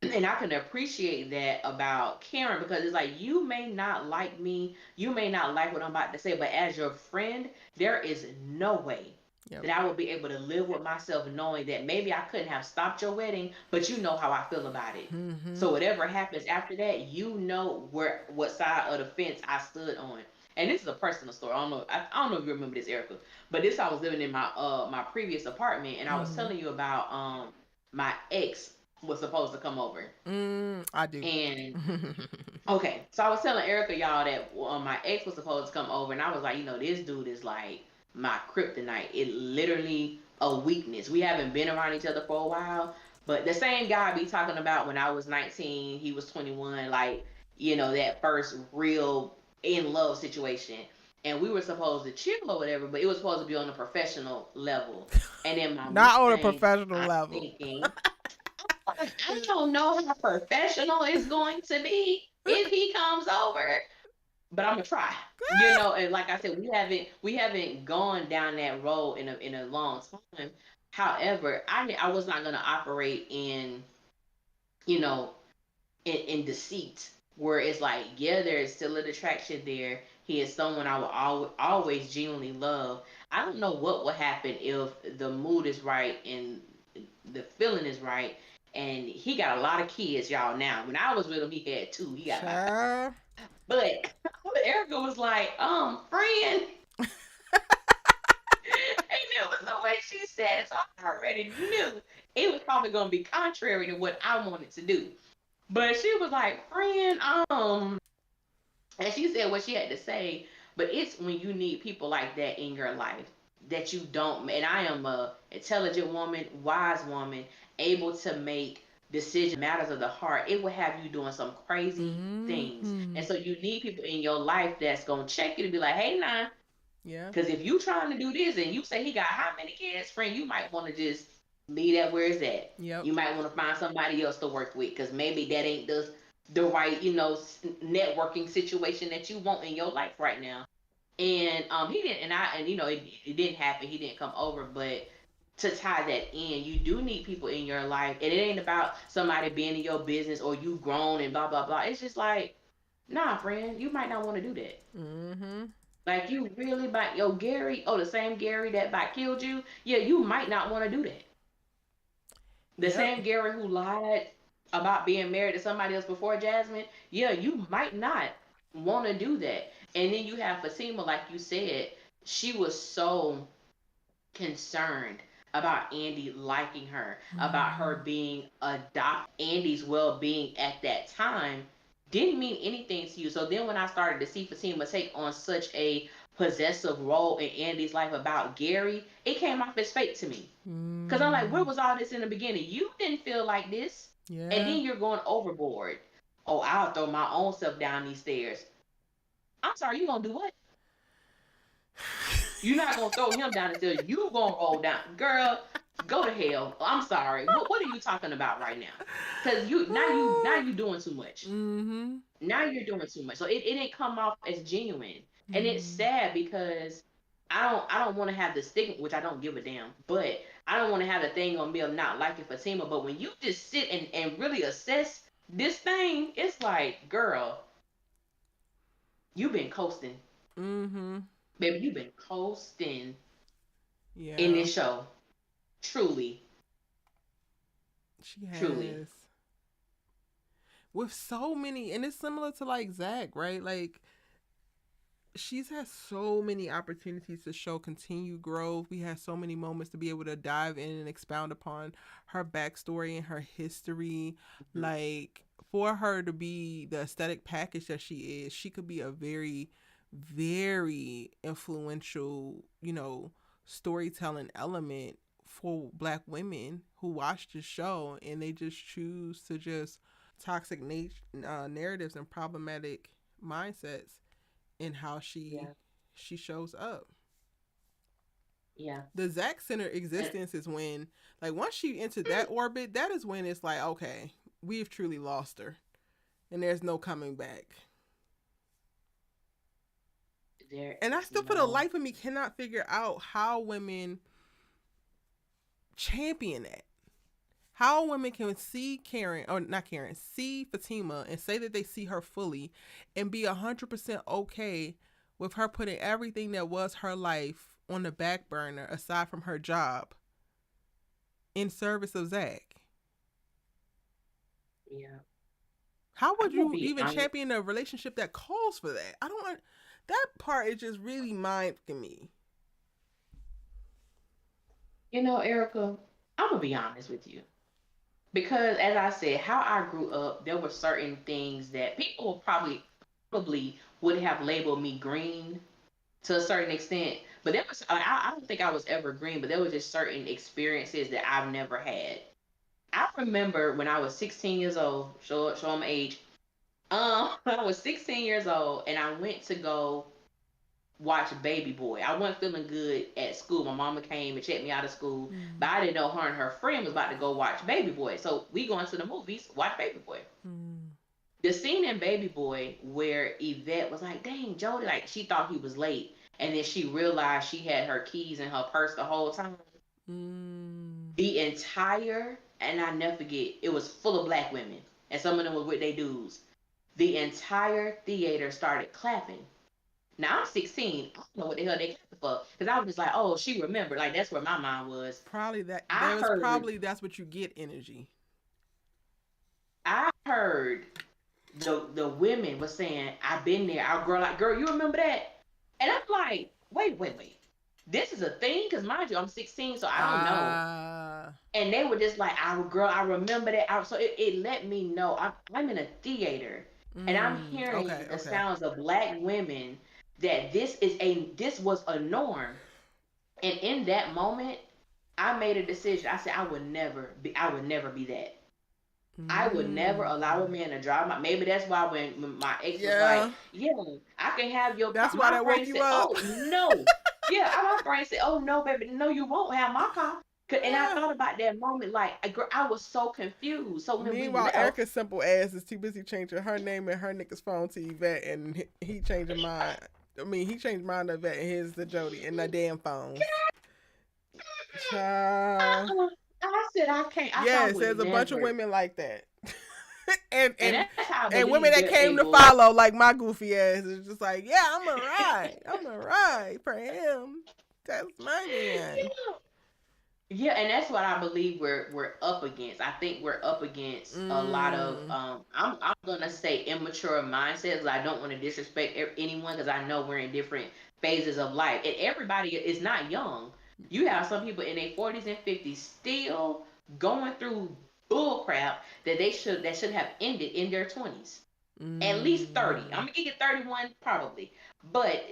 And I can appreciate that about Karen, because it's like, you may not like me, you may not like what I'm about to say, but as your friend, there is no way Yep. that I will be able to live with myself knowing that maybe I couldn't have stopped your wedding, but you know how I feel about it. Mm-hmm. So whatever happens after that, you know what side of the fence I stood on. And this is a personal story. I don't know if you remember this, Erica, but this, I was living in my previous apartment, and I was Mm-hmm. telling you about my ex was supposed to come over. I do. And okay, so I was telling Erica, y'all, that my ex was supposed to come over, and I was like, this dude is like my kryptonite. It literally a weakness. We haven't been around each other for a while, but the same guy I be talking about when I was 19, he was 21, like, that first real in love situation. And we were supposed to chill or whatever, but it was supposed to be on a professional level. And in my Not on a mind, professional I'm level. thinking, I don't know how professional it's going to be if he comes over, but I'm gonna try. And like I said, we haven't gone down that road in a long time. However, I was not gonna operate you know in deceit, where it's like, yeah, there is still an attraction there. He is someone I will always genuinely love. I don't know what would happen if the mood is right and the feeling is right. And he got a lot of kids, y'all. Now, when I was with him, he had two. He got five. Child. But Erica was like, friend. And it was the way she said it. So I already knew it was probably going to be contrary to what I wanted to do. But she was like, friend, and she said what she had to say. But it's when you need people like that in your life that you don't. And I am a intelligent woman, wise woman, able to make decisions on matters of the heart. It will have you doing some crazy things. Mm-hmm. And so you need people in your life that's gonna check you to be like, hey, nah. Yeah. Because if you trying to do this and you say he got how many kids, friend, you might want to just leave that where it's at. Yep. You might want to find somebody else to work with, because maybe that ain't the right, networking situation that you want in your life right now. And he didn't, and it didn't happen. He didn't come over, but to tie that in, you do need people in your life, and it ain't about somebody being in your business or you grown and blah blah blah. It's just like, nah, friend, you might not want to do that. Mm-hmm. Like, you really might, yo, Gary, the same Gary that by killed you, yeah, you might not want to do that. The Yep. same Gary who lied about being married to somebody else before Jasmine, yeah, you might not want to do that. And then you have Fatima, like you said, she was so concerned about Andy liking her, about Mm-hmm. her being adopted. Andy's well being at that time didn't mean anything to you. So then when I started to see Fatima take on such a possessive role in Andy's life about Gary, it came off as fake to me. Because I'm like, where Mm. was all this in the beginning? You didn't feel like this. And Yeah. then you're going overboard. Oh, I'll throw my own self down these stairs. I'm sorry, you gonna do what? You're not gonna throw him down until you gonna roll down, girl. Go to hell. I'm sorry. What are you talking about right now? Because you doing too much. Mm-hmm. Now you're doing too much. So it didn't come off as genuine, and it's Mm-hmm. sad because I don't want to have the stigma, which I don't give a damn, but I don't want to have the thing on me of not liking Fatima. But when you just sit and really assess this thing, it's like, girl, you've been coasting, Mm-hmm. baby. You've been coasting in Yeah. this show. Truly, She truly. has. With so many, and it's similar to like Zach, right? Like she's had so many opportunities to show continued growth. We had so many moments to be able to dive in and expound upon her backstory and her history. Mhm. Like for her to be the aesthetic package that she is, she could be a very, very influential, storytelling element for black women who watch the show, and they just choose to just toxic narratives and problematic mindsets in how Yeah. she shows up. Yeah. The Zach Center And existence is when, like, once she entered that orbit, that is when it's like, okay, we've truly lost her, and there's no coming back. there And I is still, for the no. life of me, cannot figure out how women champion that. How women can see Karen, or not Karen, see Fatima and say that they see her fully and be 100% okay with her putting everything that was her life on the back burner aside from her job in service of Zach. Yeah. How would I'm gonna you be even honest. champion a relationship that calls for that? I don't. That part is just really minding me. Erica, I'm gonna be honest with you. Because as I said, how I grew up, there were certain things that people probably would have labeled me green to a certain extent. But there was I don't think I was ever green, but there was just certain experiences that I've never had. I remember when I was 16 years old, show my age. I was 16 years old and I went to go watch Baby Boy. I wasn't feeling good at school. My mama came and checked me out of school, but Mm, I didn't know her and her friend was about to go watch Baby Boy. So we going to the movies, watch Baby Boy. mm. The scene in Baby Boy where Yvette was like, "Dang, Jody," like she thought he was late, and then she realized she had her keys in her purse the whole time. Mm. The entire, and I never forget, it was full of black women, and some of them were with their dudes. The entire theater started clapping. Now I'm 16. I don't know what the hell they clapping for, because I was just like, "Oh, she remembered." Like that's where my mind was. Probably that. I There was heard, probably that's what you get energy. I heard the women were saying, "I've been there." Our girl, like, "Girl, you remember that?" And I'm like, "Wait, wait, wait. This is a thing?" Because mind you, I'm 16, so I don't know. Ah. And they were just like, "Our girl, I remember that." So it let me know I'm in a theater, and I'm Okay. hearing the Okay. sounds of black women. That this was a norm. And in that moment, I made a decision. I said I would never be that. I would never allow a Mm. man to drive my. Maybe that's why when my ex was like, Yeah. "Yeah, I can have your car," That's why my that brain woke you said, up. "Oh no." Yeah, my brain said, "Oh no, baby, no, you won't have my car." And I Ah. thought about that moment, like, girl, I was so confused. So when we Meanwhile, left, Erica's simple ass is too busy changing her name and her nigga's phone to Yvette, and he changing mine. I mean, he changed mine to Yvette and his to Jody and the damn phones. Child. I said I can't. I said I Yes, would there's a bunch of never. women like that. and And and that's how I and women believe that they're came to able. follow, like my goofy ass, is just like, yeah, I'm a ride for him. That's my man. Yeah, and that's what I believe we're up against. I think we're up against a lot of Mm, I'm gonna say immature mindsets. I don't want to disrespect anyone because I know we're in different phases of life, and everybody is not young. You have some people in their 40s and 50s still going through bull crap that should have ended in their 20s, at least 30. I'm mm, gonna give you 31 probably, but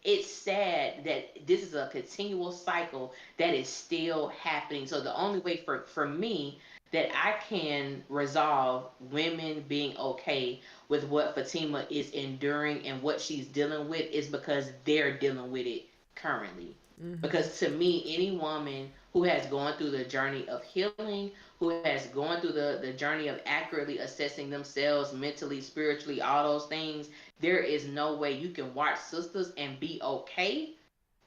it's sad that this is a continual cycle that is still happening. So the only way for me that I can resolve women being okay with what Fatima is enduring and what she's dealing with is because they're dealing with it currently. mm-hmm. Because to me, any woman who has gone through the journey of healing, who has gone through the journey of accurately assessing themselves mentally, spiritually, all those things, there is no way you can watch Sisters and be okay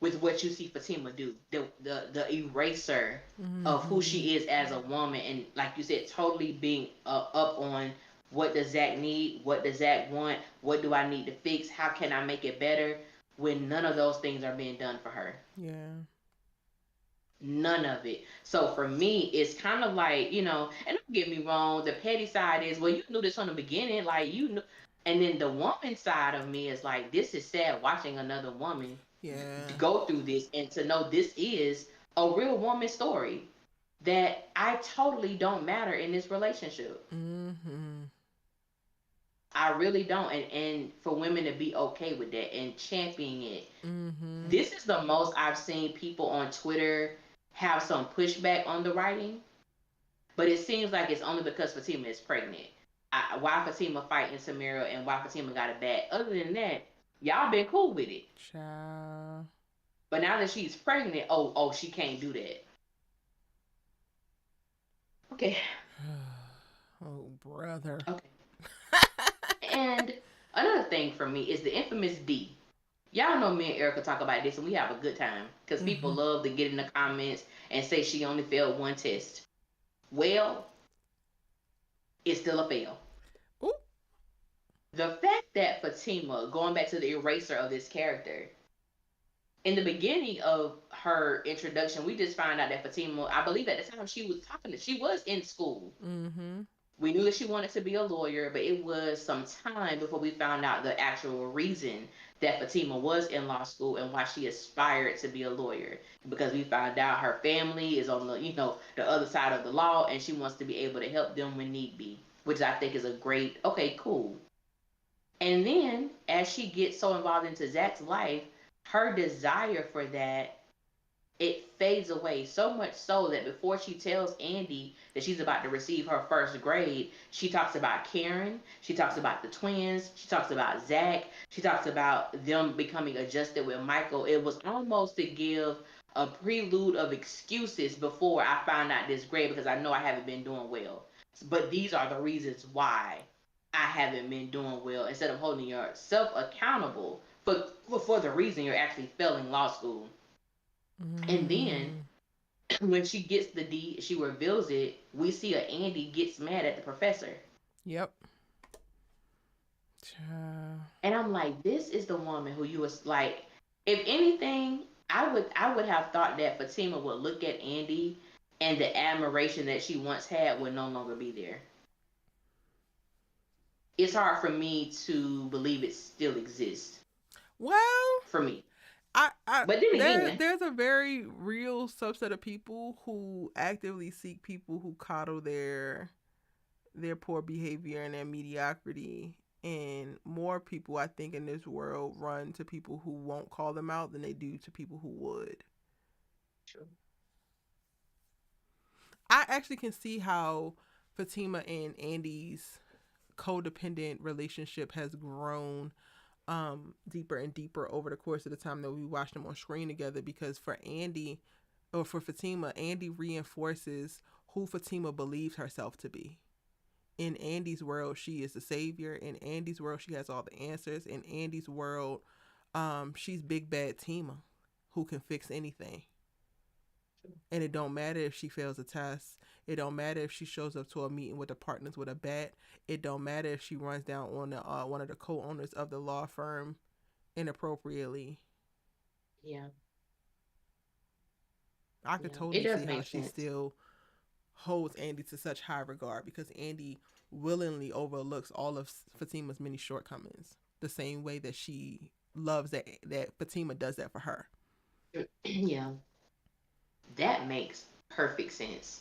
with what you see Fatima do. The eraser of who Mm-hmm. she is as a woman, and like you said, totally being up on what does Zach need, what does Zach want, what do I need to fix, how can I make it better, when none of those things are being done for her. Yeah. None of it. So for me, it's kind of like, and don't get me wrong, the petty side is, well, you knew this from the beginning, like you knew. And then the woman side of me is like, this is sad watching another woman Yeah. go through this and to know this is a real woman story that I totally don't matter in this relationship. Mm-hmm. I really don't. And for women to be okay with that and championing it. Mm-hmm. This is the most I've seen people on Twitter have some pushback on the writing, but it seems like it's only because Fatima is pregnant. Why Fatima fighting Samira and why Fatima got it back. Other than that, y'all been cool with it. Child. But now that she's pregnant, oh, she can't do that. Okay, Oh, brother. okay. And another thing for me is the infamous D. Y'all know me and Erica talk about this and we have a good time because people Mm-hmm. love to get in the comments and say she only failed one test. Well, it's still a fail. Ooh. The fact that Fatima, going back to the eraser of this character, in the beginning of her introduction, we just found out that Fatima, I believe at the time she was in school. Mm-hmm. We knew that she wanted to be a lawyer, but it was some time before we found out the actual reason that Fatima was in law school and why she aspired to be a lawyer. Because we found out her family is on the other side of the law, and she wants to be able to help them when need be, which I think is a great. Okay, cool. And then as she gets so involved into Zach's life, her desire for that it fades away so much so that before she tells Andy that she's about to receive her first grade, she talks about Karen, she talks about the twins, she talks about Zach, she talks about them becoming adjusted with Michael. It was almost to give a prelude of excuses before I found out this grade because I know I haven't been doing well. But these are the reasons why I haven't been doing well instead of holding yourself accountable for the reason you're actually failing law school. And then Mm. when she gets the D, she reveals it. We see a Andy gets mad at the professor, Yep. Child. and I'm like, this is the woman who you was like. If anything, I would have thought that Fatima would look at Andy, and the admiration that she once had would no longer be there. It's hard for me to believe it still exists Well, for me. I But then again, there's a very real subset of people who actively seek people who coddle their poor behavior and their mediocrity. And more people, I think, in this world run to people who won't call them out than they do to people who would. true. I actually can see how Fatima and Andy's codependent relationship has grown deeper and deeper over the course of the time that we watched them on screen together. Because for Andy, or for Fatima, Andy reinforces who Fatima believes herself to be. In Andy's world, she is the savior. In Andy's world, she has all the answers. In Andy's world, she's big bad Tima, who can fix anything. And it don't matter if she fails a test. It don't matter if she shows up to a meeting with the partners with a bat. It don't matter if she runs down on one of the co-owners of the law firm inappropriately. Yeah, I could yeah, it totally does see how make she sense. still holds Andy to such high regard because Andy willingly overlooks all of Fatima's many shortcomings, the same way that she loves that Fatima does that for her. Yeah, that makes perfect sense.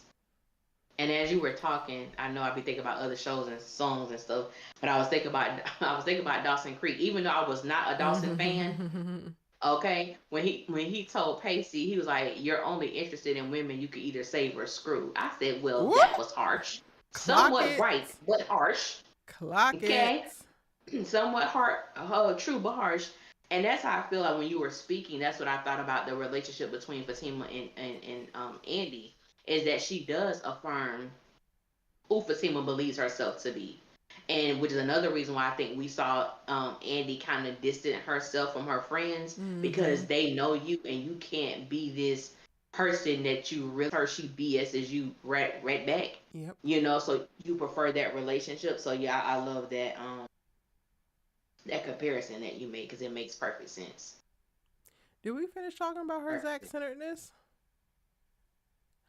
And as you were talking, I know I'd be thinking about other shows and songs and stuff, but I was thinking about I was thinking about Dawson Creek, even though I was not a Dawson fan. Okay, when he told Pacey, he was like, "You're only interested in women you can either save or screw." I said, "Well, Whoop! that was harsh, Clock somewhat it. right, but harsh." Clock it. Okay, somewhat hard, true but harsh. And that's how I feel like when you were speaking. That's what I thought about the relationship between Fatima and Andy. Is that she does affirm who Fatima believes herself to be. And which is another reason why I think we saw Andy kind of distant herself from her friends Mm-hmm. because they know you and you can't be this person that you really her she BS's you right back. Yep. So you prefer that relationship. So yeah, I love that comparison that you made because it makes perfect sense. Did we finish talking about her Zach Perfect. centeredness?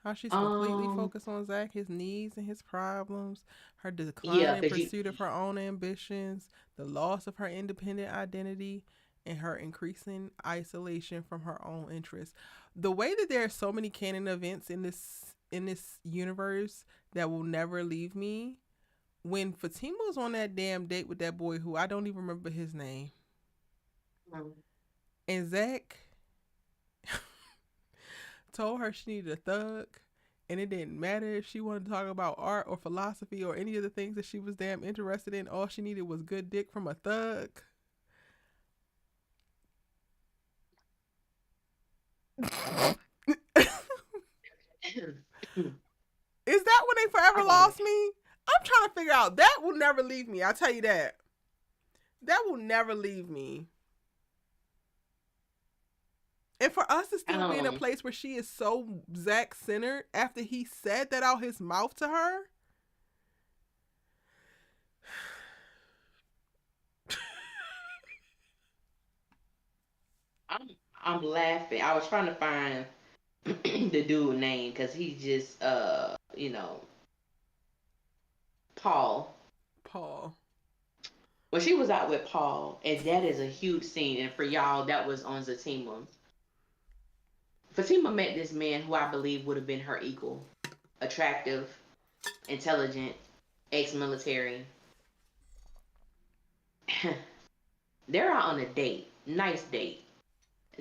How she's completely Um, focused on Zach, his needs and his problems, her decline yeah, in because you, pursuit of her own ambitions, the loss of her independent identity, and her increasing isolation from her own interests. The way that there are so many canon events in this universe that will never leave me. when Fatima was on that damn date with that boy who I don't even remember his name, Mm. and Zach told her she needed a thug, and it didn't matter if she wanted to talk about art or philosophy or any of the things that she was damn interested in. All she needed was good dick from a thug. Is that when they forever I lost me? I'm trying to figure out. That will never leave me. I tell you that. That will never leave me. And for us to still be in a um place where she is so Zach centered after he said that out his mouth to her. I'm I'm laughing. I was trying to find the dude name because he's just Paul. Paul. When she was out with Paul, and that is a huge scene, and for y'all, that was on Zatima. Fatima met this man who I believe would have been her equal, attractive, intelligent, ex-military. They're out on a date, nice date.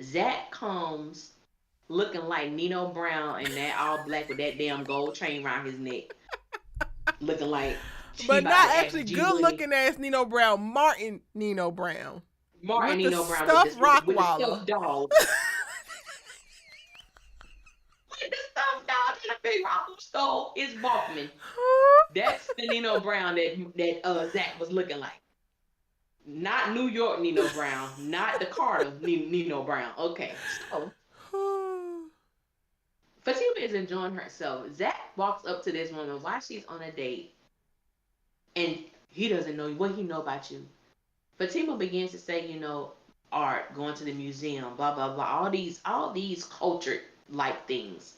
Zach comes looking like Nino Brown and that all black with that damn gold chain around his neck, looking like he But about not to ask actually G good Money. looking ass Nino Brown. Martin Nino Brown. Martin With the Nino Brown with stuffed the Rockwaller. stuffed dog. With the stuffed dog in a big rock stove is Walkman. That's the Nino Brown that Zach was looking like. Not New York Nino Brown, not the Carter Nino Brown. Okay, so Fatima is enjoying herself. Zach walks up to this woman while she's on a date, and he doesn't know what he know about you. Fatima begins to say, art, going to the museum, blah blah blah, all these cultured like things.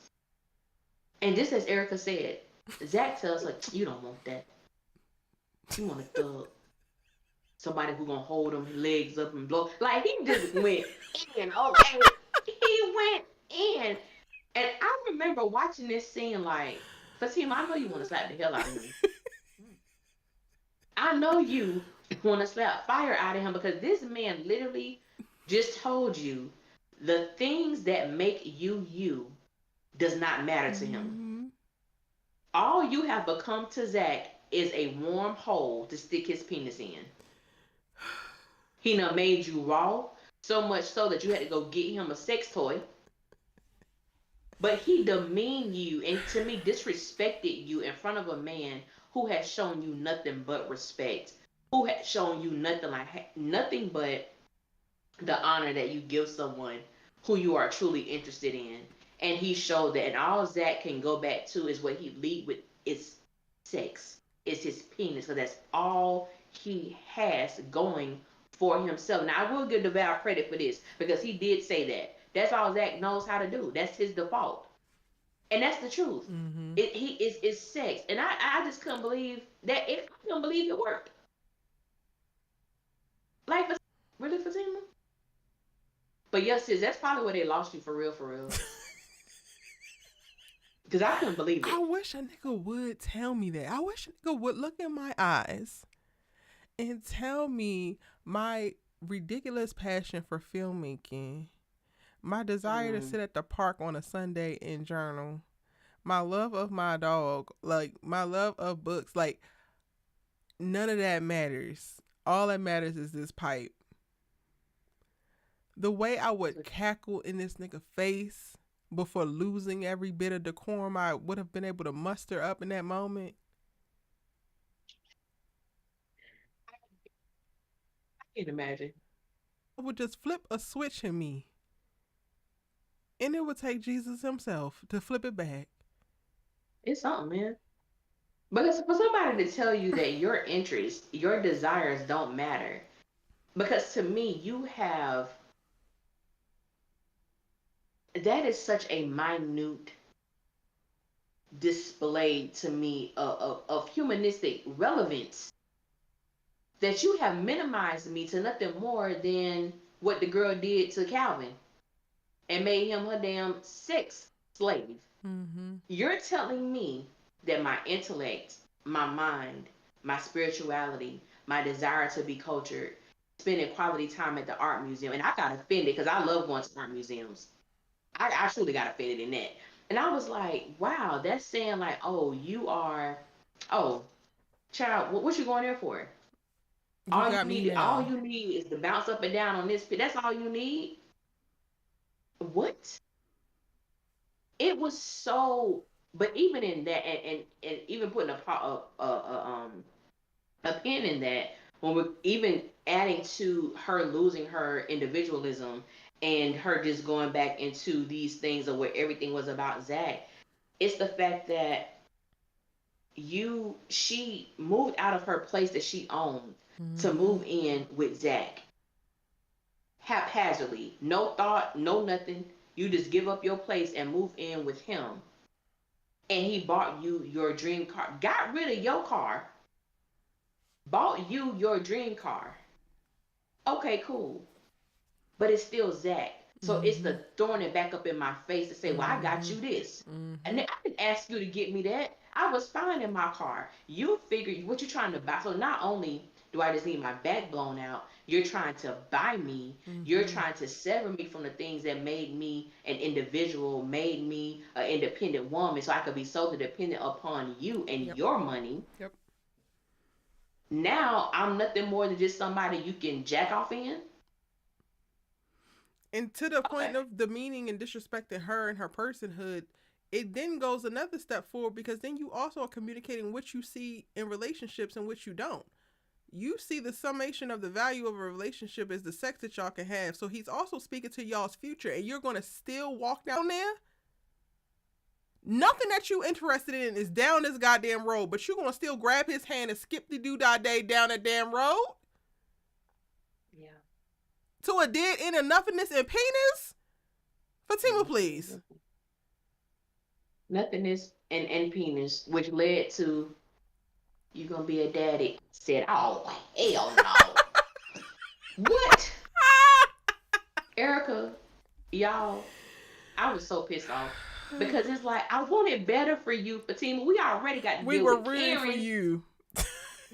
And just as Erica said, Zach tells her, "You don't want that. You want a thug, somebody who gonna hold them legs up and blow." Like he just went in. Okay, he went in. And I remember watching this scene like, Fatima, I know you want to slap the hell out of him. I know you want to slap fire out of him because this man literally just told you the things that make you you does not matter to him. Mm-hmm. All you have become to Zach is a warm hole to stick his penis in. He done made you raw, so much so that you had to go get him a sex toy. But he demeaned you and to me disrespected you in front of a man who has shown you nothing but respect, who has shown you nothing but the honor that you give someone who you are truly interested in. And he showed that, and all Zach can go back to is what he lead with is sex, is his penis, because that's all he has going for himself. Now I will give the Val credit for this because he did say that. That's all Zach knows how to do. That's his default, and that's the truth. Mm-hmm. He is sex, and I just couldn't believe that. I couldn't believe it worked. Like really, Fatima? But yes, sis, that's probably where they lost you for real, for real. Because I couldn't believe I it. wish a nigga would tell me that. I wish a nigga would look in my eyes and tell me my ridiculous passion for filmmaking, my desire to Mm. sit at the park on a Sunday and journal, my love of my dog, like my love of books, like none of that matters. All that matters is this pipe. The way I would cackle in this nigga face before losing every bit of decorum I would have been able to muster up in that moment, I can't imagine. I would just flip a switch in me. And it would take Jesus himself to flip it back. It's something, man. But it's for somebody to tell you that your interests, your desires don't matter. Because to me, you have that is such a minute display to me of humanistic relevance that you have minimized me to nothing more than what the girl did to Calvin and made him her damn sex slave. Mm-hmm. You're telling me that my intellect, my mind, my spirituality, my desire to be cultured, spending quality time at the art museum. And I got offended because I love going to art museums. I truly got offended in that. And I was like, wow, that's saying like, oh, you are, oh, child, what you going there for? You got me All now. you need is to bounce up and down on this pit. That's all you need. What? It was so, but even in that, and even putting a pin in that, when we're even adding to her losing her individualism and her just going back into these things of where everything was about Zach, it's the fact that she moved out of her place that she owned to Mm-hmm. move in with Zach haphazardly, no thought, no nothing. You just give up your place and move in with him, and he bought you your dream car, got rid of your car, bought you your dream car. Okay, cool. But it's still Zach. So it's Mm-hmm. the throwing it back up in my face to say, well, I got Mm-hmm. you this. And Mm-hmm. then I didn't ask you to get me that. I was fine in my car. You figured what you're trying to buy. So not only do I just need my back blown out, you're trying to buy me. You're Mm-hmm. trying to sever me from the things that made me an individual, made me an independent woman so I could be solely dependent upon you and Yep. your money. Yep. Now I'm nothing more than just somebody you can jack off in. And to the Okay. point of demeaning and disrespecting her and her personhood, it then goes another step forward because then you also are communicating what you see in relationships and what you don't. You see the summation of the value of a relationship is the sex that y'all can have. So he's also speaking to y'all's future, and you're going to still walk down there. Nothing that you interested in is down this goddamn road, but you're going to still grab his hand and skip the doo-dah day down that damn road Yeah. to a dead end of nothingness and penis? Fatima, please. Mhm. Nothingness and penis, which led to you gonna be a daddy. Said, oh hell no. What? Erica, y'all, I was so pissed off. Because it's like I wanted better for you, Fatima. We already got to We deal were with rooting for Karen. you.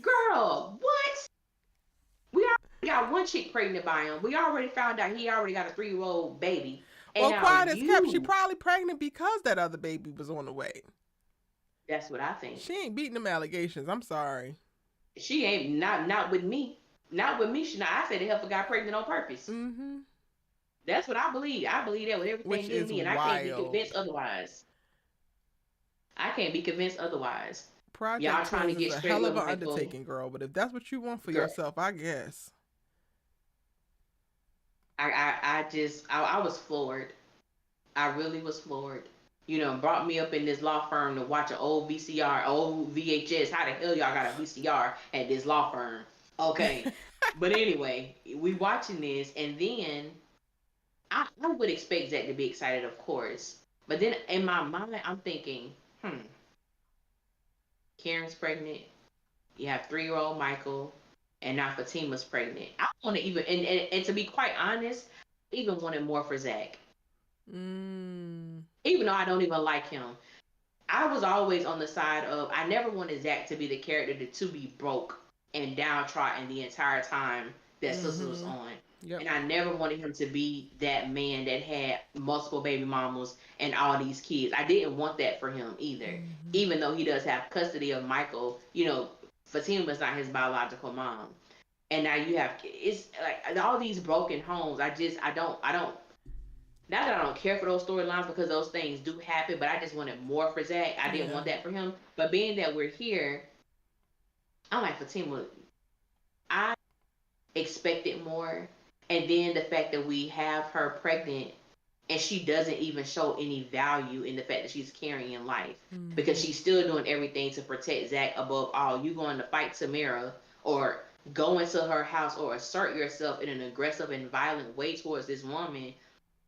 Girl, what? We already got one chick pregnant by him. We already found out he already got a 3-year-old baby. And Well, now quiet as kept. She you, probably pregnant because that other baby was on the way. that's what I think. She ain't beating them allegations. I'm sorry. She ain't not with me. Not with me. She not. I said the heifer got pregnant on purpose. Mm-hmm. That's what I believe. I believe that with Which everything in is me, and I can't be wild. convinced otherwise. I can't be convinced otherwise. Project Y'all trying to Twins is get a straight hell with of an Michael, undertaking, girl. But if that's what you want for girl. yourself, I guess. I was floored. I really was floored. You know, brought me up in this law firm to watch an old VCR, old VHS. How the hell y'all got a VCR at this law firm? Okay. But anyway, we watching this, and then I would expect Zach to be excited, of course. But then in my mind, I'm thinking, Karen's pregnant. You have 3-year-old Michael, and now Fatima's pregnant. I want to even, and to be quite honest, I even wanted more for Zach. Mm. Even though I don't even like him. I was always on the side of, I never wanted Zach to be the character to be broke and downtrodden the entire time that Sisters was Mm-hmm. on. Yep. And I never wanted him to be that man that had multiple baby mamas and all these kids. I didn't want that for him either. Mm-hmm. Even though he does have custody of Michael, Fatima's not his biological mom. And now you have, it's like all these broken homes. I don't, not that I don't care for those storylines because those things do happen, but I just wanted more for Zach. I didn't Yeah. want that for him. But being that we're here, I'm like, Fatima, I expected more. And then the fact that we have her pregnant and she doesn't even show any value in the fact that she's carrying life because Mm-hmm. she's still doing everything to protect Zach above all. You going to fight Tamara or go into her house or assert yourself in an aggressive and violent way towards this woman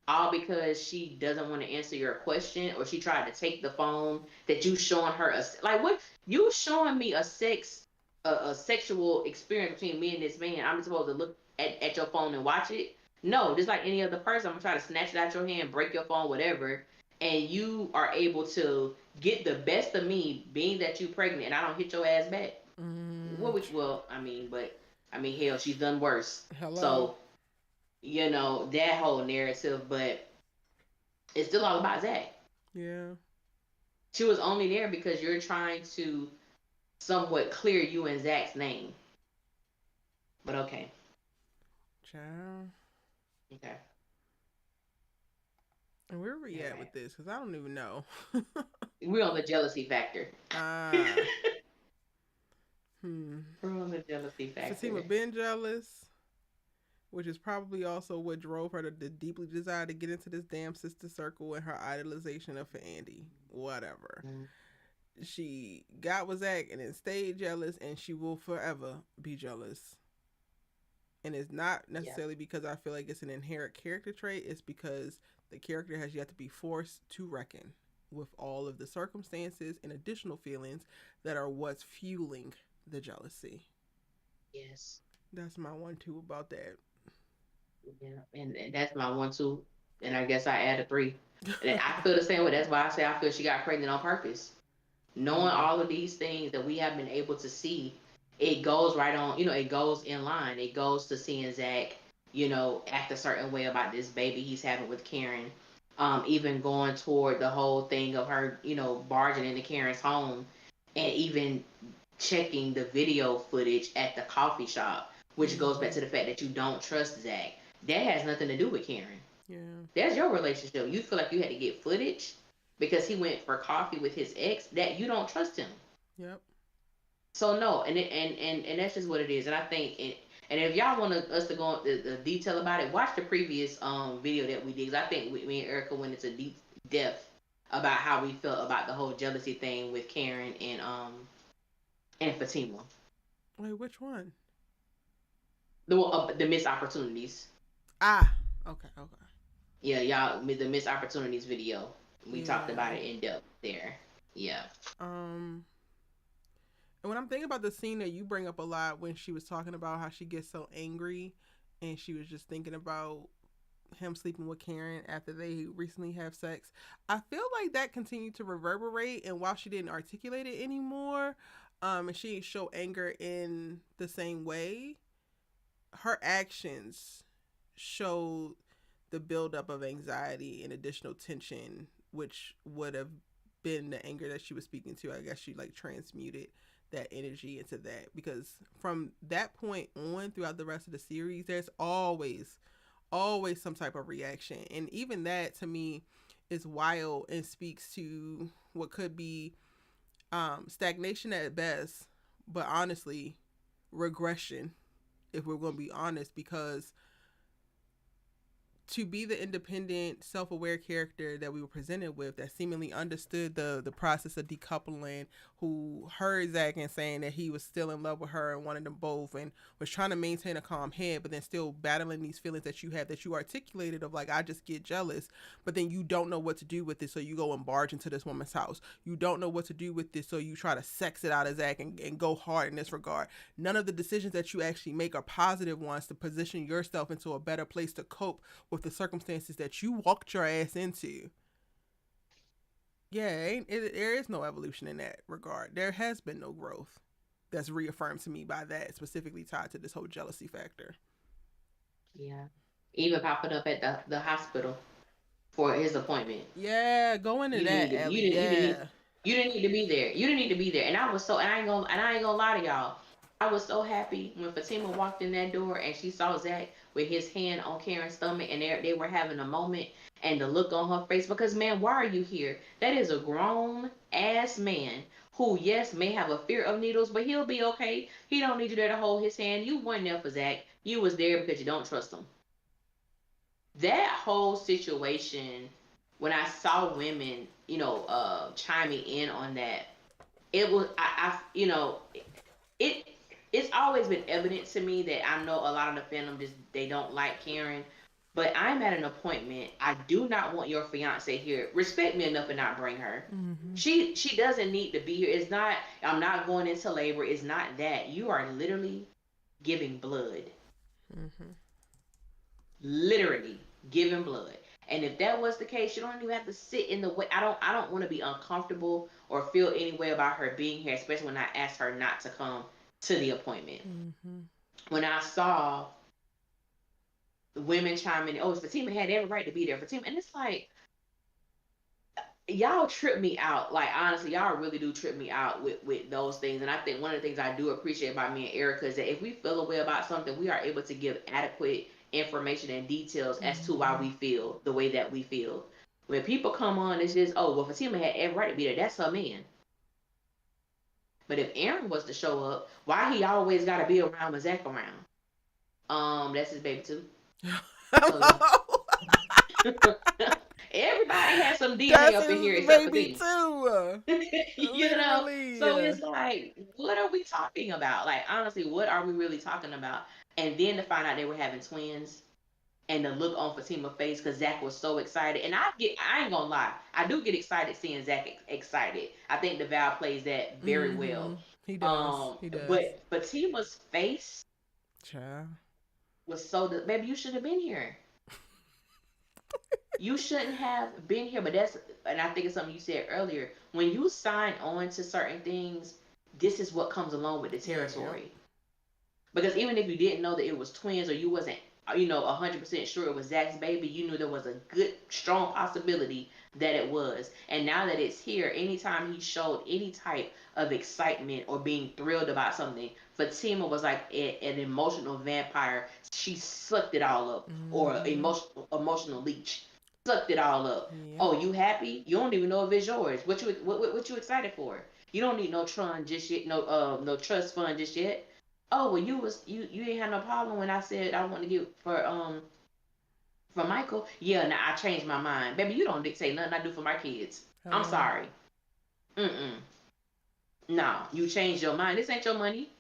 all because she doesn't want to answer your question or she tried to take the phone that you showing her like what you showing me a sexual experience between me and this man. I'm supposed to look at your phone and watch it. No, just like any other person, I'm gonna try to snatch it out your hand, break your phone, whatever, and you are able to get the best of me being that you pregnant and I don't hit your ass back. what we well, I mean, hell, she's done worse. Hello. So that whole narrative, but it's still all about Zach. Yeah. She was only there because you're trying to somewhat clear you and Zach's name. But okay, Child. okay, And where are we all at right. with this? Because I don't even know. We're on the jealousy factor. Ah. Hmm. We're on the jealousy Fatima factor. been jealous, which is probably also what drove her to deeply desire to get into this damn sister circle and her idolization of Andy. Whatever. Mm, She got with Zach and then stayed jealous, and she will forever be jealous. And it's not yeah. necessarily because I feel like it's an inherent character trait, it's because the character has yet to be forced to reckon with all of the circumstances and additional feelings that are what's fueling the jealousy. Yes. That's my one two about that. Yeah. And that's my one two. And I guess I added three. And I feel the same way. That's why I say I feel she got pregnant on purpose. Knowing Mm. all of these things that we have been able to see, it goes right on, it goes in line. It goes to seeing Zach, act a certain way about this baby he's having with Karen. Even going toward the whole thing of her, barging into Karen's home and even checking the video footage at the coffee shop, which goes back Mm-hmm. to the fact that you don't trust Zach. That has nothing to do with Karen. Yeah. That's your relationship. You feel like you had to get footage because he went for coffee with his ex, that you don't trust him. Yep. So no, and that's just what it is. And I think and if y'all want us to go into the detail about it, watch the previous video that we did. 'Cause I think me and Erica went into deep depth about how we felt about the whole jealousy thing with Karen and Fatima. Wait, which one? The missed opportunities. Ah. Okay. Okay. Yeah, y'all, the missed opportunities video. We talked about Yeah. it in depth there. Yeah. Um. And when I'm thinking about the scene that you bring up a lot when she was talking about how she gets so angry, and she was just thinking about him sleeping with Karen after they recently have sex, I feel like that continued to reverberate. And while she didn't articulate it anymore, and she didn't show anger in the same way, her actions showed the buildup of anxiety and additional tension, which would have been the anger that she was speaking to. I guess she like transmuted that energy into that, because from that point on throughout the rest of the series, there's always some type of reaction, and even that to me is wild and speaks to what could be stagnation at best, but honestly regression, if we're going to be honest, because to be the independent, self-aware character that we were presented with, that seemingly understood the process of decoupling, who heard Zach and saying that he was still in love with her and wanted them both, and was trying to maintain a calm head, but then still battling these feelings that you have, that you articulated, of like, I just get jealous, but then you don't know what to do with it, so you go and barge into this woman's house. You don't know what to do with this, so you try to sex it out of Zach and go hard in this regard. None of the decisions that you actually make are positive ones to position yourself into a better place to cope with the circumstances that you walked your ass into. Yeah, there is no evolution in that regard. There has been no growth that's reaffirmed to me by that, specifically tied to this whole jealousy factor. Yeah. Even popping up at the hospital for his appointment. Yeah, go into You didn't that, need to. Ellie. You didn't need. Yeah. You didn't need to be there. You didn't need to be there. And I was so. And I ain't gonna lie to y'all. I was so happy when Fatima walked in that door and she saw Zach with his hand on Karen's stomach, and they were having a moment, and the look on her face. Because man, why are you here? That is a grown ass man who, yes, may have a fear of needles, but he'll be okay. He don't need you there to hold his hand. You weren't there for Zach. You was there because you don't trust him. That whole situation, when I saw women, chiming in on that, it was it it's always been evident to me that I know a lot of the fandom just they don't like Karen, but I'm at an appointment. I do not want your fiance here. Respect me enough and not bring her. Mm-hmm. She doesn't need to be here. It's not. I'm not going into labor. It's not that. You are literally giving blood, Mm-hmm. literally giving blood. And if that was the case, you don't even have to sit in the way. I don't want to be uncomfortable or feel any way about her being here, especially when I asked her not to come to the appointment. Mm-hmm. When I saw the women chiming in, oh, Fatima had every right to be there. Fatima, and it's like, y'all trip me out. Like honestly, y'all really do trip me out with those things. And I think one of the things I do appreciate about me and Erica is that if we feel a way about something, we are able to give adequate information and details as to why Mm-hmm. we feel the way that we feel. When people come on, it's just, oh, well, Fatima had every right to be there. That's her man. But if Aaron was to show up, why he always got to be around when Zach around? That's his baby too. So yeah. Hello. Everybody has some DNA That's up in his here except for baby Fatima. too. You know, Literally. so it's like, what are we talking about? Like, honestly, what are we really talking about? And then to find out they were having twins, and the look on Fatima's face because Zach was so excited. And I ain't gonna lie, I do get excited seeing Zach excited. I think the Val plays that very Mm-hmm. well. He does. He does. But Fatima's face Child. was so, baby, you should have been here. You shouldn't have been here. But that's, and I think it's something you said earlier. When you sign on to certain things, this is what comes along with the Yeah. territory. Because even if you didn't know that it was twins, or you wasn't, 100% sure it was Zach's baby, you knew there was a good, strong possibility that it was. And now that it's here, anytime he showed any type of excitement or being thrilled about something, Fatima was like an emotional vampire. She sucked it all up, or Mm-hmm. emotional leech, sucked it all up. Yep. Oh, you happy? You don't even know if it's yours. What you excited for? You don't need no Tron just yet, no trust fund just yet. Oh, well, you didn't have no problem when I said I want to get for Michael. Yeah, now I changed my mind, baby. You don't dictate nothing I do for my kids. I'm Hello. sorry. No, you changed your mind. This ain't your money.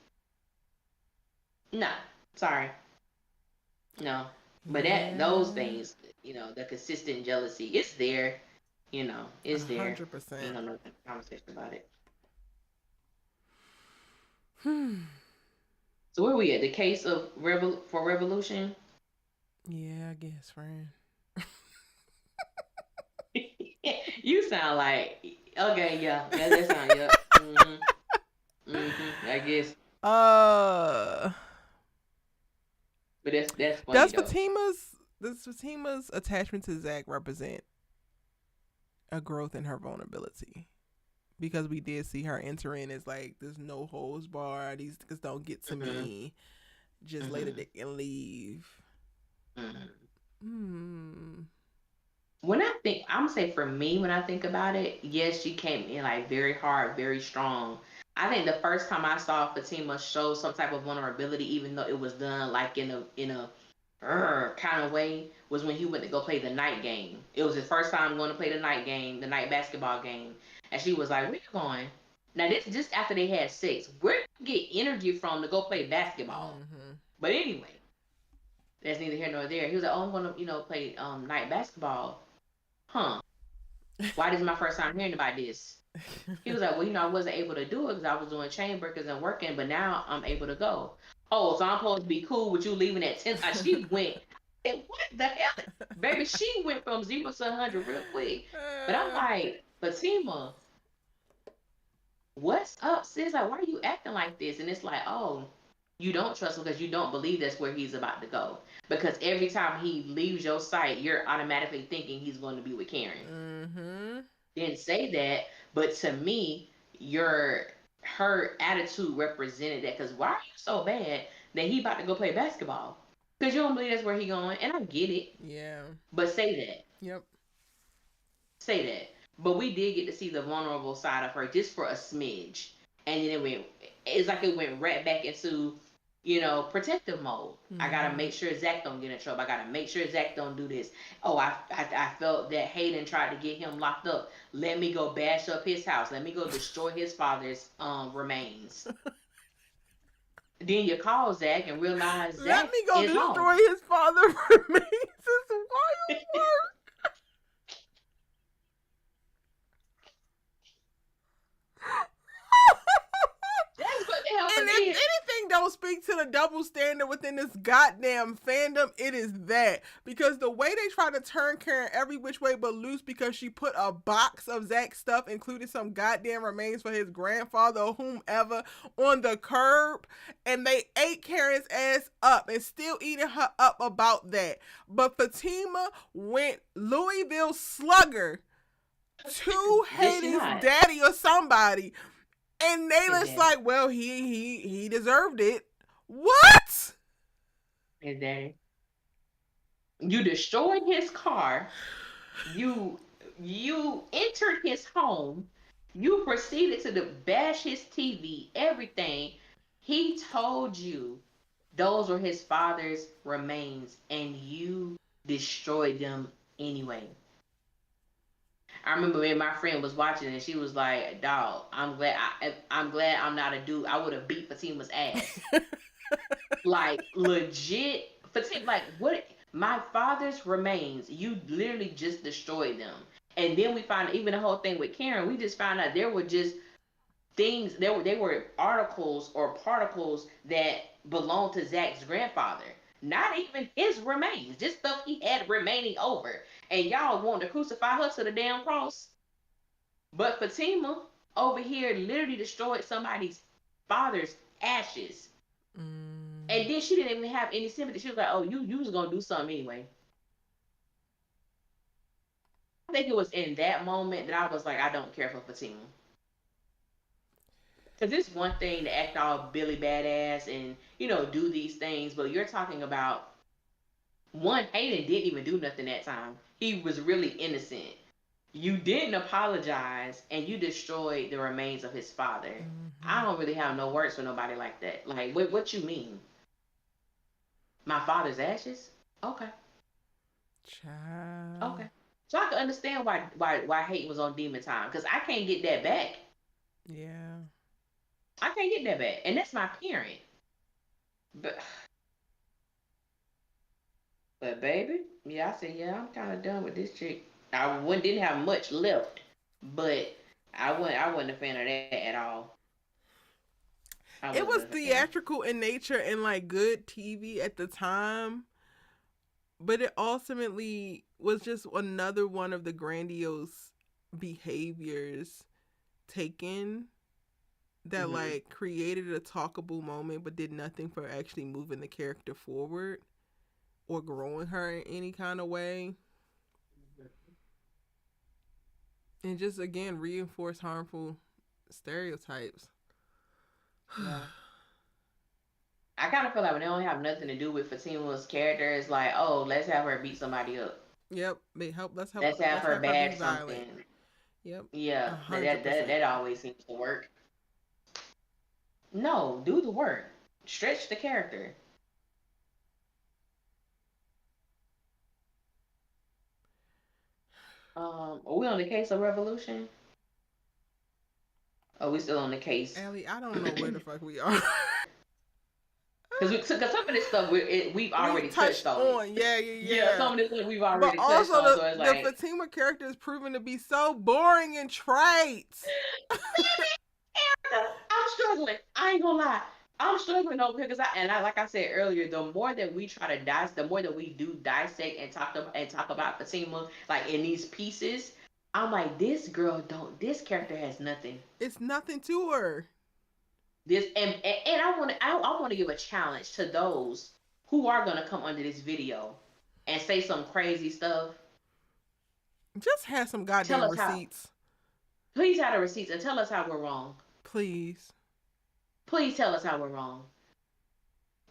Nah, sorry. No, but those Yeah. things, the consistent jealousy, it's there. A It's there. hundred Ain't percent. no conversation about it. Hmm. So where we at? The case of for revolution. Yeah, I guess, friend. You sound like, okay, yeah, that sound, yeah. I guess, Uh, but that's funny does though. Fatima's attachment to Zach represent a growth in her vulnerability? Because we did see her enter in as like, there's no holds bar. These niggas don't get to hmm me. Just lay the hmm dick and leave. hmm Hmm. When I think, I'm gonna say for me, when I think about it, yes, she came in like very hard, very strong. I think the first time I saw Fatima show some type of vulnerability, even though it was done like in a kind of way, was when he went to go play the night game. It was his first time going to play the night game, the night basketball game, and she was like, "Where you going?" Now this is just after they had sex. Where did you get energy from to go play basketball? Mm-hmm. But anyway, that's neither here nor there. He was like, "Oh, I'm gonna, play night basketball." Huh? Why this is my first time hearing about this? He was like, well, I wasn't able to do it because I was doing chain breakers and working, but now I'm able to go. Oh, so I'm supposed to be cool with you leaving at 10. She went, and what the hell? Baby, she went from 0 to 100 real quick. But I'm like, Fatima, what's up, sis? Like, why are you acting like this? And it's like, oh, you don't trust him because you don't believe that's where he's about to go. Because every time he leaves your sight, you're automatically thinking he's going to be with Karen. Mm-hmm. Didn't say that, but to me, your her attitude represented that. Because why are you so bad that he about to go play basketball? Because you don't believe that's where he going, and I get it. Yeah. But Yep. say that. But we did get to see the vulnerable side of her just for a smidge, and then it's like it went right back into protective mode. I gotta Mm-hmm. make sure Zach don't get in trouble. I gotta make sure Zach don't do this. Oh, I felt that Hayden tried to get him locked up. Let me go bash up his house. Let me go destroy his father's remains. Then you call Zach and realize Let Zach me go is home. destroy his father remains. It's wild work. That's what the hell And it if is. anything, though, gonna speak to the double standard within this goddamn fandom, it is that. Because the way they try to turn Karen every which way but loose because she put a box of Zach's stuff, including some goddamn remains for his grandfather or whomever, on the curb, and they ate Karen's ass up and still eating her up about that. But Fatima went Louisville Slugger to Did she Hayden's not? daddy or somebody, and they His was daddy. like, well, he deserved it. What? His daddy. You destroyed his car. You entered his home. You proceeded to bash his TV, everything. He told you those were his father's remains, and you destroyed them anyway. I remember when my friend was watching and she was like, "Dog, I'm glad I'm not a dude. I would have beat Fatima's ass." Like legit, Fatima. Like what? My father's remains. You literally just destroyed them. And then we found even the whole thing with Karen. We just found out there were just things. They were articles or particles that belonged to Zach's grandfather. Not even his remains, just stuff he had remaining over. And y'all want to crucify her to the damn cross. But Fatima over here literally destroyed somebody's father's ashes. And then she didn't even have any sympathy. She was like, "Oh, you was gonna do something anyway." I think it was in that moment that I was like, I don't care for Fatima. Because it's one thing to act all Billy badass and, do these things, but you're talking about one, Hayden didn't even do nothing that time. He was really innocent. You didn't apologize and you destroyed the remains of his father. I don't really have no words for nobody like that. Like, what you mean? My father's ashes? Okay. Child. Okay. So I can understand why Hayden was on demon time. Because I can't get that back. Yeah. I can't get that back. And that's my parent. But baby, yeah, I said, yeah, I'm kinda done with this chick. Didn't have much left, but I wasn't a fan of that at all. I It wasn't was a fan. theatrical in nature and like good TV at the time, but it ultimately was just another one of the grandiose behaviors taken that Hmm. like created a talkable moment but did nothing for actually moving the character forward or growing her in any kind of way, and just again reinforce harmful stereotypes. Yeah. I kind of feel like when they don't have nothing to do with Fatima's character, it's like, oh, let's have her beat somebody up. Yep, they help. Let's help. Let's have Let's her have her be bash violent. something. Yep, Yeah, a that hundred that percent. that always seems to work. No, do the work. Stretch the character. Are we on the case of Revolution? Are we still on the case? Allie, I don't know where the fuck we are. Because some of this stuff we've We already touched touched on it. on, yeah, Yeah, yeah. some of this stuff we've But already touched also on. the So it's the like, Fatima character is proven to be so boring in traits. I'm struggling. I ain't gonna lie. I'm struggling over here because like I said earlier, the more that we try to the more that we do dissect and talk about Fatima like in these pieces, I'm like, this girl don't. This character has nothing. It's nothing to her. This and I want to give a challenge to those who are gonna come under this video and say some crazy stuff. Just have some Tell goddamn us how. receipts, Please have the receipts and tell us how we're wrong. please. Please tell us how we're wrong.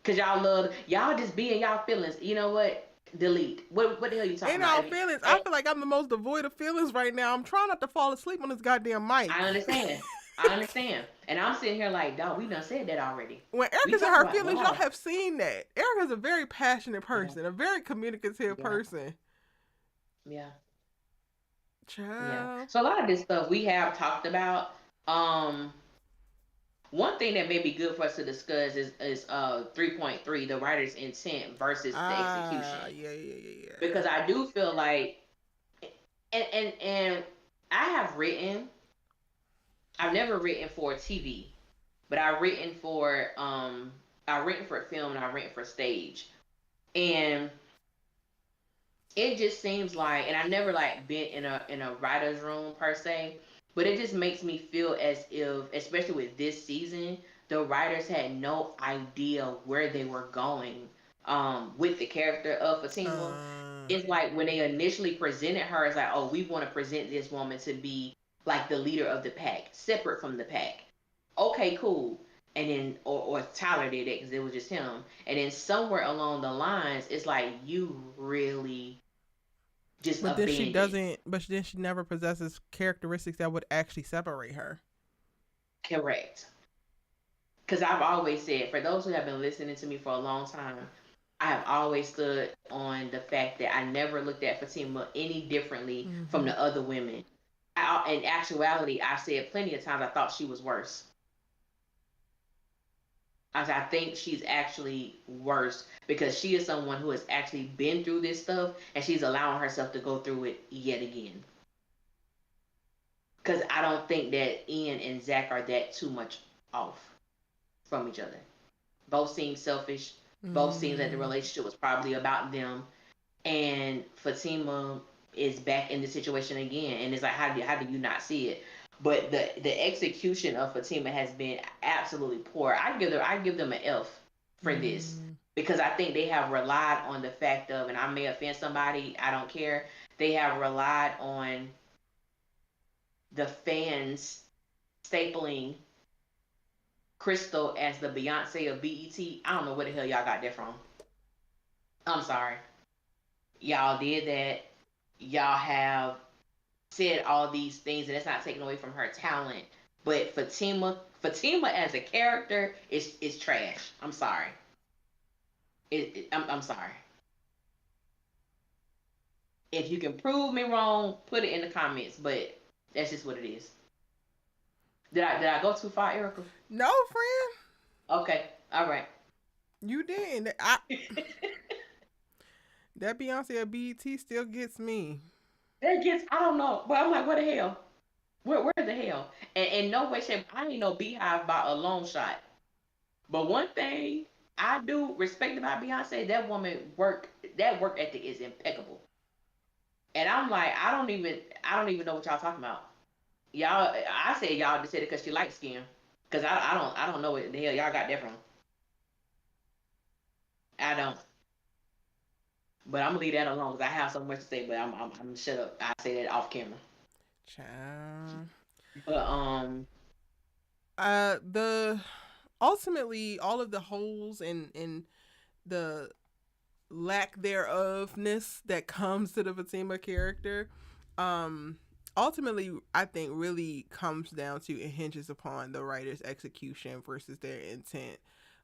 Cause y'all just be in y'all feelings. You know what? Delete. What the hell you talking In about? our feelings, I And feel like I'm the most devoid of feelings right now. I'm trying not to fall asleep on this goddamn mic. I understand. I understand. And I'm sitting here like, dog, we done said that already. When We Erica's in talked her about feelings, y'all why. have seen that. Erica's a very passionate Yeah. person, a very communicative Yeah. person. Yeah. Yeah. Child. So a lot of this stuff we have talked about. Um, One thing that may be good for us to discuss is 3.3, the writer's intent versus the execution. Ah, yeah, yeah, yeah, Because yeah. I do feel like and I have written, I've never written for TV, but I've written for I written for film and I written for stage. And it just seems like, and I never like been in a writer's room per se, but it just makes me feel as if, especially with this season, the writers had no idea where they were going with the character of Fatima. Uh, It's like when they initially presented her, it's like, oh, we want to present this woman to be like the leader of the pack, separate from the pack. Okay, cool. And then, or Tyler did it because it was just him. And then somewhere along the lines, it's like you really just but then she abandoned. doesn't. But then she never possesses characteristics that would actually separate her. Correct. Because I've always said, for those who have been listening to me for a long time, I have always stood on the fact that I never looked at Fatima any differently from Mm-hmm. the other women. In actuality, I said plenty of times I thought she was worse. I think she's actually worse because she is someone who has actually been through this stuff and she's allowing herself to go through it yet again. Because I don't think that Ian and Zach are that too much off from each other. Both seem selfish. Both seem that the Mm. relationship was probably about them. And Fatima is back in the situation again. And it's like, how do you not see it? But the execution of Fatima has been absolutely poor. I give them an F for this Mm. because I think they have relied on the fact of, and I may offend somebody, I don't care. They have relied on the fans stapling Crystal as the Beyonce of BET. I don't know where the hell y'all got that from. I'm sorry. Y'all did that. Y'all have said all these things, and it's not taken away from her talent. But Fatima as a character is trash. I'm sorry. I'm sorry. If you can prove me wrong, put it in the comments. But that's just what it is. Did I go too far, Erica? No, friend, Okay. All right. you didn't. That Beyonce at BET still gets me. That gets, I don't know, but I'm like, what the hell? Where the hell? And no way, shape, I ain't no Beehive by a long shot. But one thing I do respect about Beyonce, that woman that work ethic is impeccable. And I'm like, I don't even know what y'all talking about. Y'all, I said y'all just said it because she light skin. Cause I don't know what the hell y'all got that from. I don't. But I'm gonna leave that alone because I have so much to say. But I'm gonna shut up. I say that off camera. Child. But The ultimately all of the holes and the lack thereofness that comes to the Fatima character, um, ultimately I think really comes down to it hinges upon the writer's execution versus their intent.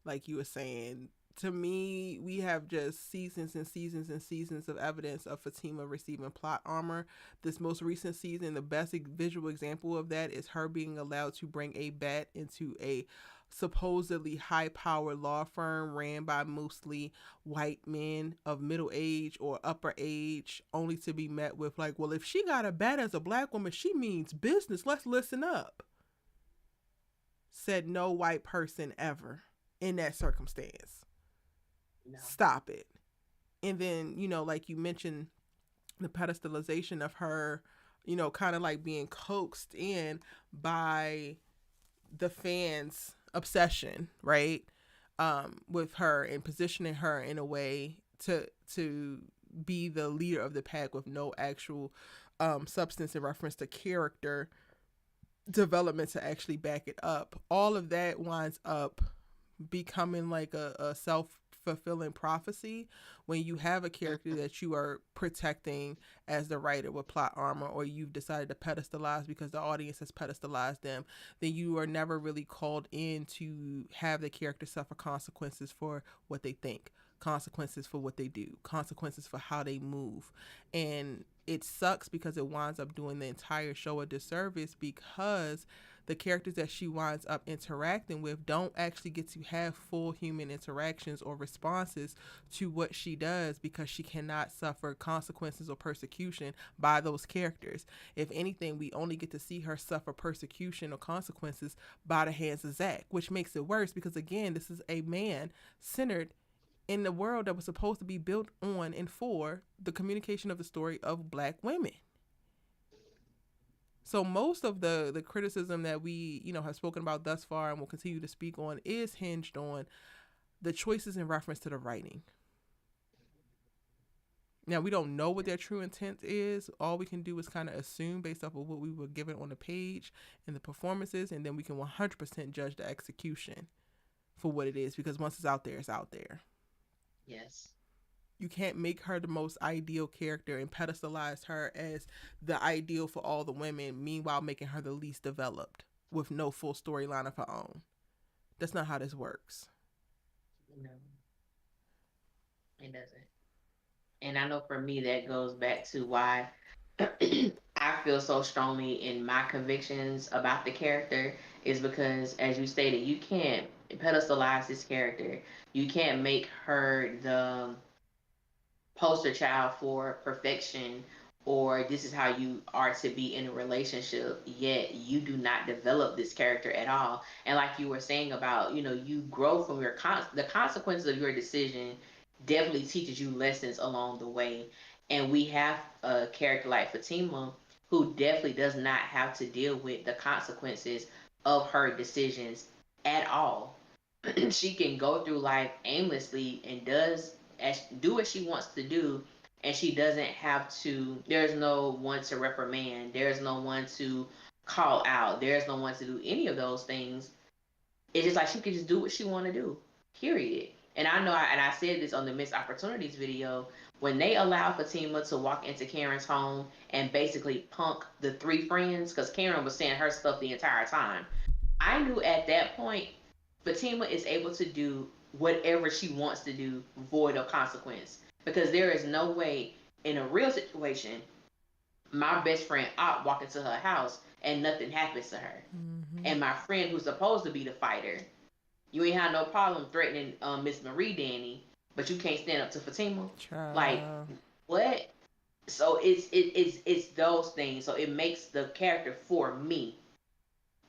Like you were saying, to me, we have just seasons and seasons and seasons of evidence of Fatima receiving plot armor. This most recent season, the best visual example of that is her being allowed to bring a bat into a supposedly high powered law firm ran by mostly white men of middle age or upper age, only to be met with, like, well, if she got a bat as a black woman, she means business. Let's listen up. Said no white person ever in that circumstance. no. Stop it. And then, like you mentioned, the pedestalization of her, kind of like being coaxed in by the fans' obsession, right? With her and positioning her in a way to be the leader of the pack with no actual substance in reference to character development to actually back it up. All of that winds up becoming like a self fulfilling prophecy when you have a character that you are protecting as the writer with plot armor, or you've decided to pedestalize because the audience has pedestalized them. Then you are never really called in to have the character suffer consequences for what they think, consequences for what they do, consequences for how they move. And it sucks because it winds up doing the entire show a disservice because the characters that she winds up interacting with don't actually get to have full human interactions or responses to what she does because she cannot suffer consequences or persecution by those characters. If anything, we only get to see her suffer persecution or consequences by the hands of Zach, which makes it worse because, again, this is a man centered in the world that was supposed to be built on and for the communication of the story of black women. So most of the criticism that we, have spoken about thus far and will continue to speak on is hinged on the choices in reference to the writing. Now, we don't know what their true intent is. All we can do is kind of assume based off of what we were given on the page and the performances, and then we can 100% judge the execution for what it is, because once it's out there, it's out there. Yes. You can't make her the most ideal character and pedestalize her as the ideal for all the women, meanwhile making her the least developed with no full storyline of her own. That's not how this works. No, it doesn't. And I know for me that goes back to why I feel so strongly in my convictions about the character is because, as you stated, you can't pedestalize this character. You can't make her the poster child for perfection, or this is how you are to be in a relationship, yet you do not develop this character at all. And like you were saying about, you grow from the consequences of your decision definitely teaches you lessons along the way. And we have a character like Fatima who definitely does not have to deal with the consequences of her decisions at all. She can go through life aimlessly and do what she wants to do, and she doesn't have to. There's no one to reprimand. There's no one to call out. There's no one to do any of those things. It's just like she can just do what she want to do. Period. And I know, and I said this on the missed opportunities video, when they allow Fatima to walk into Karen's home and basically punk the three friends, because Karen was saying her stuff the entire time. I knew at that point Fatima is able to do whatever she wants to do, void of consequence. Because there is no way in a real situation, my best friend Op walk into her house and nothing happens to her. Mm-hmm. And my friend who's supposed to be the fighter, you ain't have no problem threatening Miss Marie Danny, but you can't stand up to Fatima. Child. Like, what? So it's those things. So it makes the character for me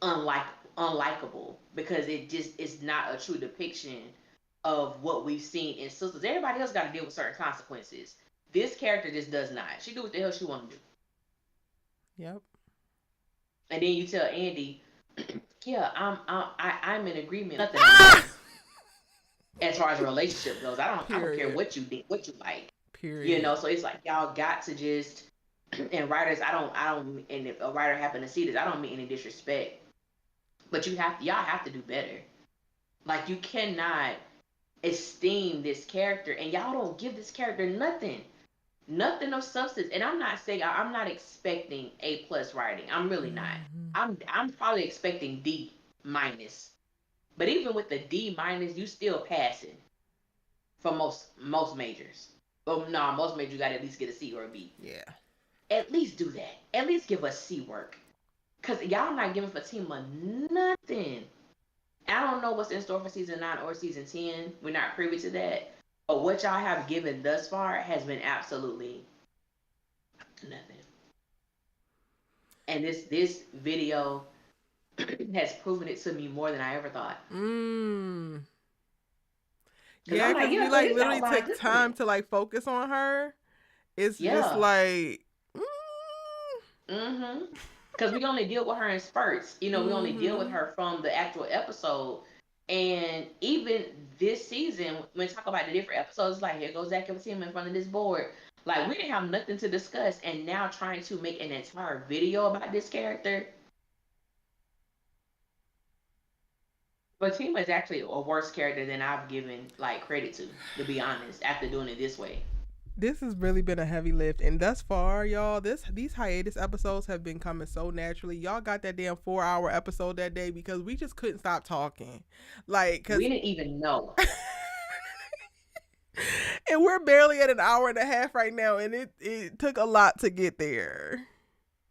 unlikable, because it just is not a true depiction of what we've seen in Sisters. Everybody else got to deal with certain consequences. This character just does not. She do what the hell she want to do. Yep. And then you tell Andy, yeah, I'm in agreement. Nothing as far as a relationship goes. I don't care what you did, what you like. Period. So it's like y'all got to just, and writers, I don't, and if a writer happen to see this, I don't mean any disrespect, but y'all have to do better. Like, you cannot esteem this character, and y'all don't give this character nothing of substance. And I'm not saying, I'm not expecting A+ writing. I'm really not. I'm probably expecting D-. But even with the D-, you still passing for most majors. Well, no, most majors you got to at least get a C or a B. Yeah. At least do that. At least give us C work. Because y'all not giving Fatima nothing. I don't know what's in store for season 9 or season 10. We're not privy to that. But what y'all have given thus far has been absolutely nothing. And this video has proven it to me more than I ever thought. Yeah, because we literally take time to focus on her. It's just like, because we only deal with her in spurts. We only deal with her from the actual episode. And even this season, when we talk about the different episodes, like, here goes Zach and Fatima in front of this board. Like, we didn't have nothing to discuss, and now trying to make an entire video about this character. Fatima is actually a worse character than I've given credit to be honest, after doing it this way. This has really been a heavy lift, and thus far, y'all, these hiatus episodes have been coming so naturally. Y'all got that damn 4-hour episode that day because we just couldn't stop talking. Cause we didn't even know. And we're barely at an hour and a half right now, and it took a lot to get there.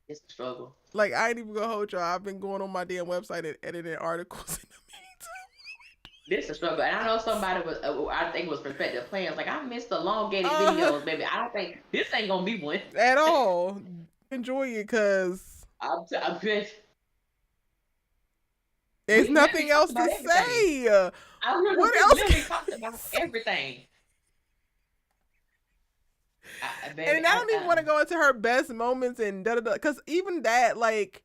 It's a struggle. Like, I ain't even gonna hold y'all. I've been going on my damn website and editing articles in the This is a struggle. And I know somebody was, I think it was Perspective Plans. Like, I missed the elongated meantime. videos, baby. I don't think this ain't gonna be one. At all. Enjoy it, because I'm good. there's We literally nothing talked else to about everything. say. We What else literally can talked I about say? everything. Baby, And I don't even want to go into her best moments and da da da, because even that, like,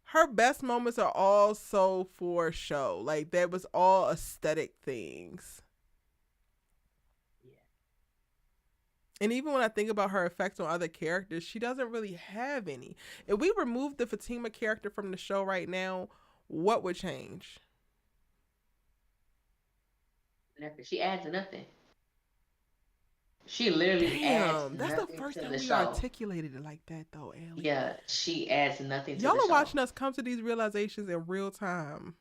her best moments are all so for show. Like, that was all aesthetic things. Yeah. And even when I think about her effect on other characters, she doesn't really have any. If we remove the Fatima character from the show right now, what would change? She adds nothing. She literally adds Damn, that's the nothing first to time the we show. articulated it like that, though, Allie. Yeah, she adds nothing to Y'all the are show. watching us come to these realizations in real time.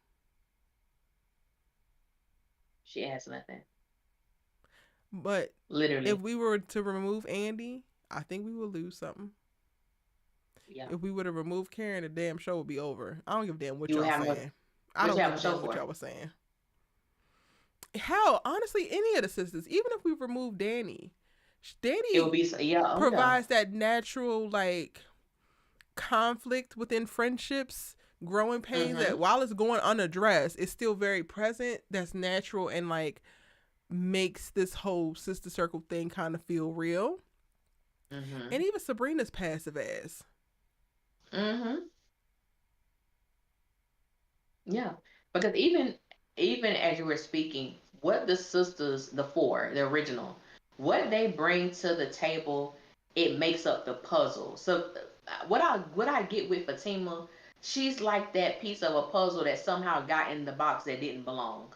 She adds nothing. But Literally. if we were to remove Andy, I think we would lose something. Yeah. If we were to remove Karen, the damn show would be over. I don't give a damn what You y'all have saying. no, I don't you give have a a show damn what for y'all it. was saying. Hell, honestly, any of the sisters, even if we remove Danny It will be provides that natural, like, conflict within friendships, growing pains that while it's going unaddressed, it's still very present. That's natural and, like, makes this whole sister circle thing kind of feel real. And even Sabrina's passive ass. Yeah, because even as you were speaking, what the sisters, the four, the original, what they bring to the table, it makes up the puzzle. So what I get with Fatima, she's like that piece of a puzzle that somehow got in the box that didn't belong.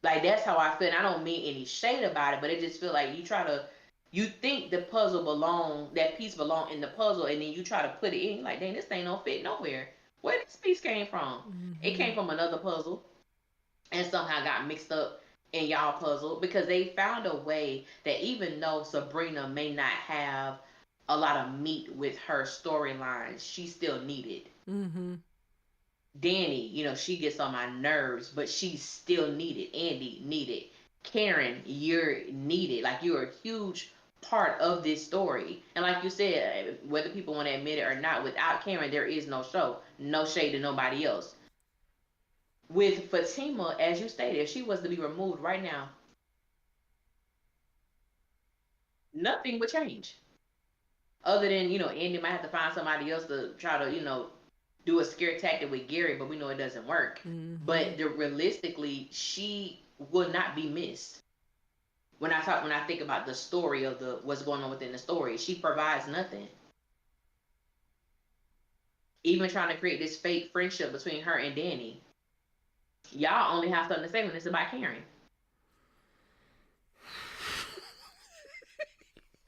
Like, that's how I feel. And I don't mean any shade about it, but it just feel like you think the puzzle that piece belong in the puzzle, and then you try to put it in. Like, dang, this thing don't fit nowhere. Where this piece came from? It came from another puzzle, and somehow got mixed up in y'all puzzle, because they found a way that even though Sabrina may not have a lot of meat with her storyline, she still needed. Danny, she gets on my nerves, but she's still needed. Andy needed. Karen, you're needed. Like, you're a huge part of this story. And like you said, whether people want to admit it or not, without Karen, there is no show. No shade to nobody else. With Fatima, as you stated, if she was to be removed right now, nothing would change. Other than, Andy might have to find somebody else to try to, do a scare tactic with Gary, but we know it doesn't work. But realistically, she will not be missed. When I think about the story of what's going on within the story, she provides nothing. Even trying to create this fake friendship between her and Danny, y'all only have something to say when it's about Karen.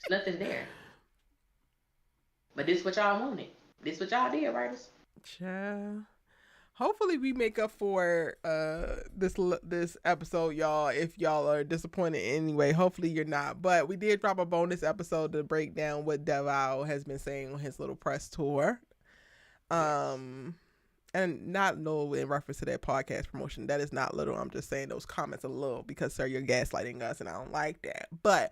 There's nothing there. But this what y'all wanted. This what y'all did, writers. Child. Hopefully we make up for this episode, y'all. If y'all are disappointed anyway, hopefully you're not. But we did drop a bonus episode to break down what Devil has been saying on his little press tour. And not little in reference to that podcast promotion. That is not little. I'm just saying those comments a little because, sir, you're gaslighting us and I don't like that. But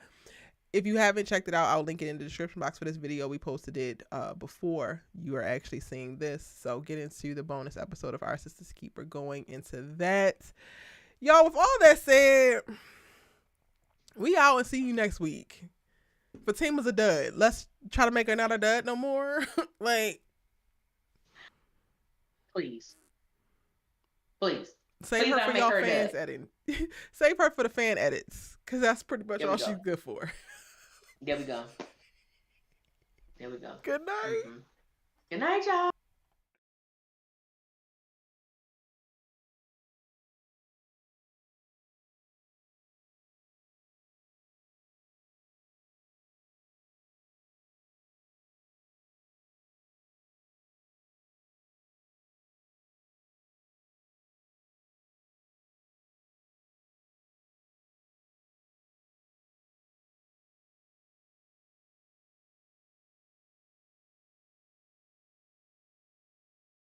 if you haven't checked it out, I'll link it in the description box for this video. We posted it before you are actually seeing this. So get into the bonus episode of Our Sisters Keeper going into that. Y'all, with all that said, we out and see you next week. Fatima's a dud. Let's try to make her not a dud no more. Like, please. Save her for y'all fans editing. Save her for the fan edits. Because that's pretty much all she's good for. There we go. Good night. Good night, y'all.